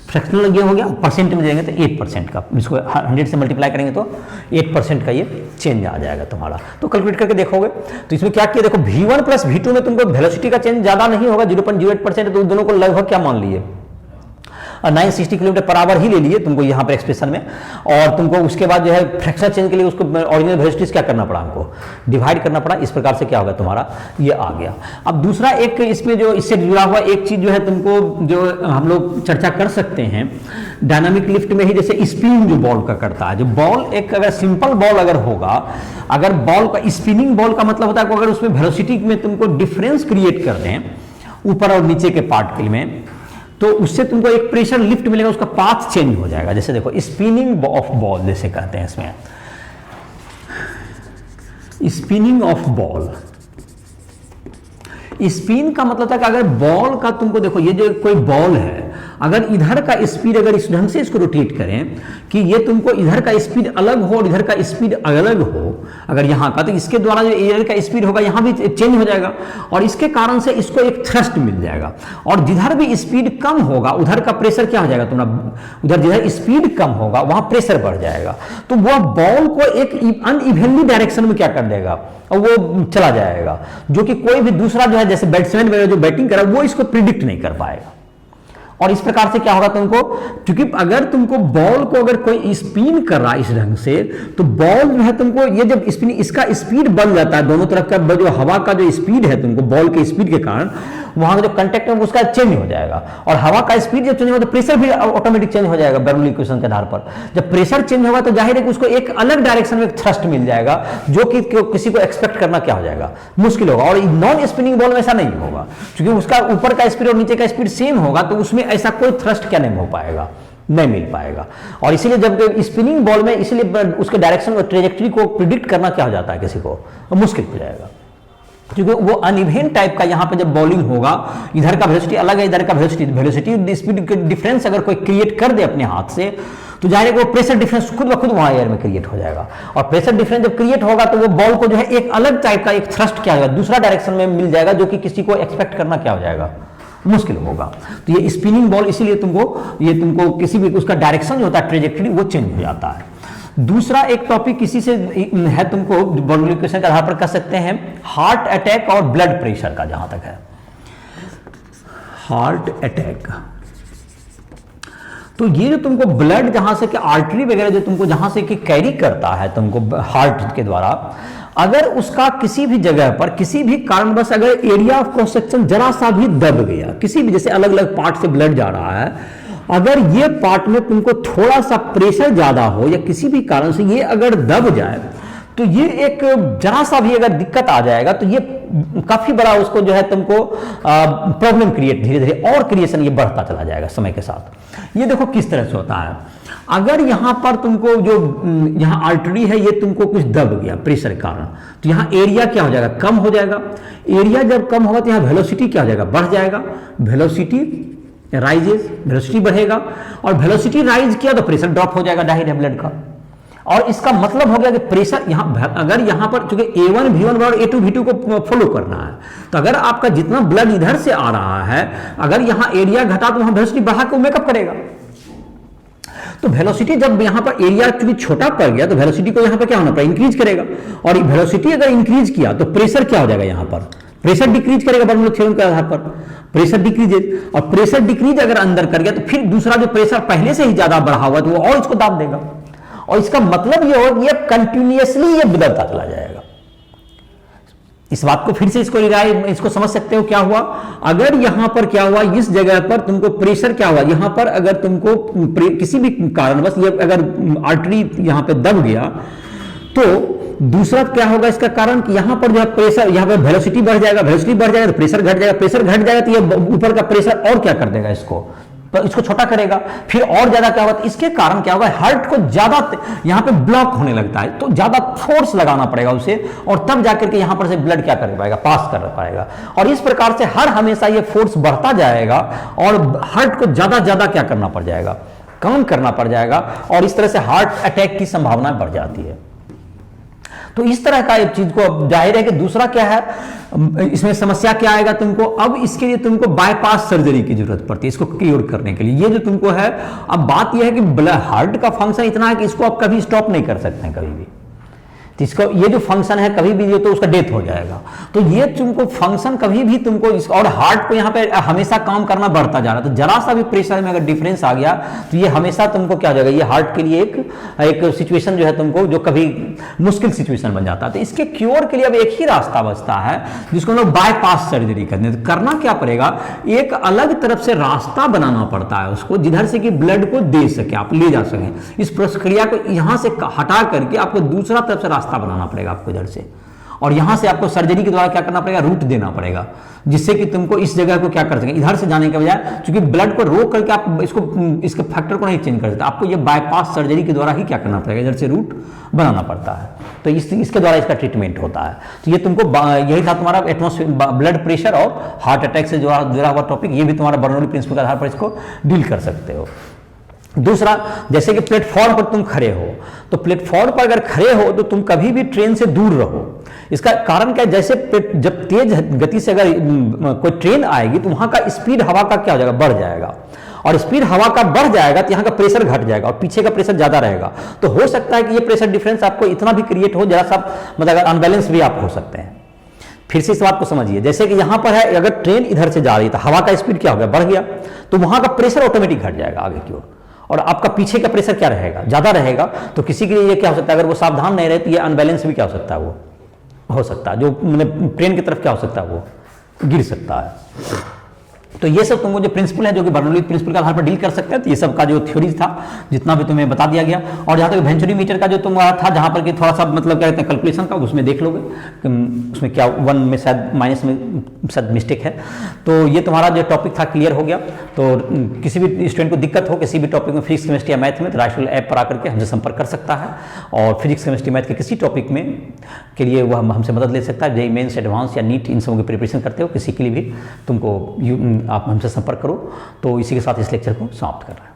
फ्रैक्शनल हो गया, परसेंट में जाएंगे तो 8% का, इसको 100 से मल्टीप्लाई करेंगे तो 8% का ये चेंज आ जाएगा तुम्हारा। तो कैलकुलेट करके देखोगे तो इसमें क्या किया, देखो V1 प्लस V2 में तुमको वेलोसिटी का चेंज ज्यादा नहीं होगा, 0.08%, तो दोनों को लगभग क्या मान लिए 960 किलोमीटर पर आवर ही ले लिए तुमको यहाँ पर एक्सप्रेशन में। और तुमको उसके बाद जो है फ्रैक्शनल चेंज के लिए उसको ओरिजिनल वेलोसिटी क्या करना पड़ा, हमको डिवाइड करना पड़ा। इस प्रकार से क्या होगा तुम्हारा ये आ गया। अब दूसरा एक इसमें जो इससे जुड़ा हुआ एक चीज जो है तुमको जो हम लोग चर्चा कर सकते हैं डायनामिक लिफ्ट में ही, जैसे स्पिन जो बॉल का करता है, जो बॉल एक अगर सिंपल बॉल अगर होगा, अगर बॉल का स्पिनिंग बॉल का मतलब होता है अगर उसमें वेलोसिटी में तुमको डिफरेंस क्रिएट कर दें ऊपर और नीचे के पार्ट में, तो उससे तुमको एक प्रेशर लिफ्ट मिलेगा, उसका पाथ चेंज हो जाएगा। जैसे देखो स्पिनिंग ऑफ बॉल जैसे कहते हैं इसमें, स्पिनिंग ऑफ बॉल, स्पिन का मतलब था कि अगर बॉल का तुमको देखो ये जो कोई बॉल है, अगर इधर का स्पीड अगर इस ढंग से इसको रोटेट करें कि ये तुमको इधर का स्पीड अलग हो और इधर का स्पीड अलग हो अगर यहाँ का, तो इसके द्वारा जो एयर का स्पीड होगा यहाँ भी चेंज हो जाएगा और इसके कारण से इसको एक थ्रस्ट मिल जाएगा। और जिधर भी स्पीड कम होगा उधर का प्रेशर क्या हो जाएगा तुम्हारा, उधर जिधर स्पीड कम होगा वहां प्रेशर बढ़ जाएगा, तो वह बॉल को एक अनइवनली डायरेक्शन में क्या कर देगा और वो चला जाएगा, जो कि कोई भी दूसरा जो है जैसे बैट्समैन वगैरह जो बैटिंग कर रहा है वो इसको प्रिडिक्ट नहीं कर पाएगा। और इस प्रकार से क्या होगा तुमको, क्योंकि अगर तुमको बॉल को अगर कोई स्पिन कर रहा है इस ढंग से, तो बॉल जो है तुमको ये जब स्पिन इसका स्पीड बन जाता है, दोनों तरफ का जो हवा का जो स्पीड है तुमको बॉल के स्पीड के कारण वहां का जो कंटेक्ट है उसका चेंज हो जाएगा, और हवा का स्पीड जब चेंज होगा तो प्रेशर भी ऑटोमेटिक चेंज हो जाएगा बर्नौली इक्वेशन के आधार पर। जब प्रेशर चेंज होगा तो जाहिर है कि उसको एक अलग डायरेक्शन में थ्रस्ट मिल जाएगा, जो कि किसी को एक्सपेक्ट करना क्या हो जाएगा, मुश्किल होगा। और नॉन स्पिनिंग बॉल में ऐसा नहीं होगा, क्योंकि उसका ऊपर का स्पीड और नीचे का स्पीड सेम होगा, तो उसमें ऐसा कोई थ्रस्ट क्या नहीं हो पाएगा, नहीं मिल पाएगा। और इसीलिए जब स्पिनिंग बॉल में इसलिए उसके डायरेक्शन और ट्रेजेक्टरी को प्रिडिक्ट करना क्या हो जाता है किसी को, मुश्किल हो जाएगा, क्योंकि वो अनइवन टाइप का यहाँ पे जब बॉलिंग होगा, इधर का वेलोसिटी अलग है, इधर का वेलोसिटी स्पीड डिफरेंस अगर कोई क्रिएट कर दे अपने हाथ से, तो जाहिर है वो प्रेशर डिफरेंस खुद ब खुद वहां एयर में क्रिएट हो जाएगा। और प्रेशर डिफरेंस जब क्रिएट होगा तो वो बॉल को जो है एक अलग टाइप का एक थ्रस्ट क्या होगा, दूसरा डायरेक्शन में मिल जाएगा, जो कि किसी को एक्सपेक्ट करना क्या हो जाएगा, मुश्किल होगा। तो ये स्पिनिंग बॉल इसीलिए तुमको किसी भी उसका डायरेक्शन जो होता है ट्रेजेक्टरी वो चेंज हो जाता है। दूसरा एक टॉपिक इसी से है, तुमको बर्नौली इक्वेशन के आधार पर कर सकते हैं हार्ट अटैक और ब्लड प्रेशर का। जहां तक है हार्ट अटैक, तो ये जो तुमको ब्लड जहां से कि आर्टरी वगैरह जो तुमको जहां से कि कैरी करता है तुमको हार्ट के द्वारा, अगर उसका किसी भी जगह पर किसी भी कारणवश अगर एरिया ऑफ क्रॉस सेक्शन जरा सा भी दब गया, किसी भी जैसे अलग अलग पार्ट से ब्लड जा रहा है, अगर ये पार्ट में तुमको थोड़ा सा प्रेशर ज्यादा हो या किसी भी कारण से ये अगर दब जाए, तो ये एक जरा सा भी अगर दिक्कत आ जाएगा तो ये काफी बड़ा उसको जो है तुमको प्रॉब्लम क्रिएट धीरे धीरे और क्रिएशन ये बढ़ता चला जाएगा समय के साथ। ये देखो किस तरह से होता है, अगर यहां पर तुमको जो यहां आर्टरी है ये तुमको कुछ दब गया प्रेशर के कारण, तो यहां एरिया क्या हो जाएगा, कम हो जाएगा। एरिया जब कम होगा तो यहां वेलोसिटी क्या हो जाएगा, बढ़ जाएगा। वेलोसिटी राइजेस, वेलोसिटी बढ़ेगा, और वेलोसिटी राइज किया तो प्रेशर ड्रॉप हो जाएगा जाहिर है ब्लड का। और इसका मतलब हो गया कि प्रेशर यहां अगर यहां पर चूंकि A1 V1 और A2 V2 को फॉलो करना है, तो अगर आपका जितना ब्लड इधर से आ रहा है, अगर यहां एरिया घटा तो वहां वेलोसिटी बढ़ा के मेकअप करेगा। तो वेलोसिटी जब यहां पर एरिया चूंकि छोटा पड़ गया तो वेलोसिटी को यहां पर क्या होना पड़ेगा, इंक्रीज करेगा। और वेलोसिटी अगर इंक्रीज किया तो प्रेशर क्या हो जाएगा, यहां पर प्रेशर डिक्रीज करेगा बर्नौली थ्योरम के आधार पर, प्रेशर डिक्रीज। और प्रेशर डिक्रीज अगर अंदर कर गया तो फिर दूसरा जो प्रेशर पहले से ही ज्यादा बढ़ा हुआ तो वो और इसको दाब देगा, और इसका मतलब ये हो ये कंटिन्यूअसली ये बदलता चला जाएगा। इस बात को फिर से इसको समझ सकते हो क्या हुआ, अगर यहां पर क्या हुआ, इस जगह पर तुमको प्रेशर क्या हुआ, यहां पर अगर तुमको किसी भी कारणवश ये अगर आर्टरी यहां पे दब गया, तो दूसरा क्या होगा इसका कारण कि यहां पर जो है प्रेशर, यहां पर वेलोसिटी बढ़ जाएगा, वेलोसिटी बढ़ जाएगा तो प्रेशर घट जाएगा, प्रेशर घट जाएगा तो ये ऊपर का प्रेशर और क्या कर देगा, इसको छोटा करेगा, फिर और ज्यादा क्या होगा, तो इसके कारण क्या होगा, हार्ट को ज्यादा यहां पे ब्लॉक होने लगता है, तो ज्यादा फोर्स लगाना पड़ेगा उसे, और तब जाकर के यहां पर से ब्लड क्या कर पाएगा, पास कर पाएगा। और इस प्रकार से हर हमेशा ये फोर्स बढ़ता जाएगा और हार्ट को ज्यादा ज्यादा क्या करना पड़ जाएगा, कम करना पड़ जाएगा, और इस तरह से हार्ट अटैक की संभावना बढ़ जाती है। तो इस तरह का एक चीज को जाहिर है कि दूसरा क्या है, इसमें समस्या क्या आएगा तुमको, अब इसके लिए तुमको बाईपास सर्जरी की जरूरत पड़ती है इसको क्योर करने के लिए। ये जो तुमको है, अब बात यह है कि हार्ट का फंक्शन इतना है कि इसको आप कभी स्टॉप नहीं कर सकते हैं कभी भी, तो इसको ये जो फंक्शन है कभी भी ये तो उसका डेथ हो जाएगा। तो ये तुमको फंक्शन कभी भी तुमको और हार्ट को यहाँ पे हमेशा काम करना बढ़ता जा रहा है, तो जरा सा भी प्रेशर में अगर डिफरेंस आ गया तो ये हमेशा तुमको क्या हो जाएगा, ये हार्ट के लिए एक सिचुएशन जो है तुमको जो कभी मुश्किल सिचुएशन बन जाता है। तो इसके क्योर के लिए अब एक ही रास्ता बचता है जिसको हम लोग बाईपास सर्जरी करते हैं। तो करना क्या पड़ेगा, एक अलग तरफ से रास्ता बनाना पड़ता है उसको, जिधर से कि ब्लड को दे सके, आप ले जा सकें। इस प्रक्रिया को यहाँ से हटा करके आपको दूसरा तरफ से रास्ता बनाना पड़ेगा आपको इधर से, और यहां से आपको सर्जरी के द्वारा क्या करना पड़ेगा, रूट देना पड़ेगा, जिससे कि तुमको इस जगह को क्या कर सके, इधर से जाने के बजाय, क्योंकि ब्लड को रोक करके आप इसके फैक्टर को नहीं चेंज कर सकते, आपको ये बाईपास सर्जरी के द्वारा ही क्या करना पड़ेगा, इधर से रूट बनाना पड़ता है। तो इसके द्वारा इसका ट्रीटमेंट होता है। तो ये तुमको यही था तुम्हारा एटमॉस्फेयर ब्लड प्रेशर और हार्ट अटैक से जुड़ा हुआ टॉपिक, ये भी तुम्हारा बर्नौली प्रिंसिपल के आधार पर इसको डील कर सकते हो। दूसरा, जैसे कि प्लेटफॉर्म पर तुम खड़े हो, तो प्लेटफॉर्म पर अगर खड़े हो तो तुम कभी भी ट्रेन से दूर रहो। इसका कारण क्या है, जैसे जब तेज गति से अगर कोई ट्रेन आएगी तो वहां का स्पीड हवा का क्या हो जाएगा, बढ़ जाएगा, और स्पीड हवा का बढ़ जाएगा तो यहाँ का प्रेशर घट जाएगा और पीछे का प्रेशर ज्यादा रहेगा। तो हो सकता है कि ये प्रेशर डिफरेंस आपको इतना भी क्रिएट हो, जरा सा मतलब अनबैलेंस भी आप हो सकते हैं। फिर से इस बात को समझिए, जैसे कि यहां पर है, अगर ट्रेन इधर से जा रही है तो हवा का स्पीड क्या हो गया, बढ़ गया, तो वहां का प्रेशर ऑटोमेटिक घट जाएगा आगे की ओर, और आपका पीछे का प्रेशर क्या रहेगा, ज्यादा रहेगा। तो किसी के लिए ये क्या हो सकता है, अगर वो सावधान नहीं रहे तो ये अनबैलेंस भी क्या हो सकता है, वो हो सकता है, जो मतलब ट्रेन की तरफ क्या हो सकता है, वो गिर सकता है। तो ये सब तुमको जो प्रिंसिपल है जो कि बर्नौली प्रिंसिपल के आधार पर डील कर सकते हैं। तो ये सब का जो थ्योरी था जितना भी तुम्हें बता दिया गया, और जहाँ तक वेंचुरीमीटर का जो तुम्हारा था, जहाँ पर कि थोड़ा सा मतलब क्या कहते हैं कैलकुलेशन का, उसमें देख लोगे उसमें क्या 1 में शायद माइनस में शायद मिस्टेक है। तो ये तुम्हारा जो टॉपिक था क्लियर हो गया। तो किसी भी स्टूडेंट को दिक्कत हो किसी भी टॉपिक में, फिजिक्स केमिस्ट्री या मैथ में, तो राइट ऐप पर आकर के हमसे संपर्क कर सकता है, और फिजिक्स केमिस्ट्री मैथ के किसी टॉपिक में के लिए वह हमसे मदद ले सकता है। जेईई मेंस, एडवांस या नीट, इन सबों की प्रिपरेशन करते हो, किसी के लिए भी तुमको आप हमसे संपर्क करो। तो इसी के साथ इस लेक्चर को समाप्त कर रहे हैं।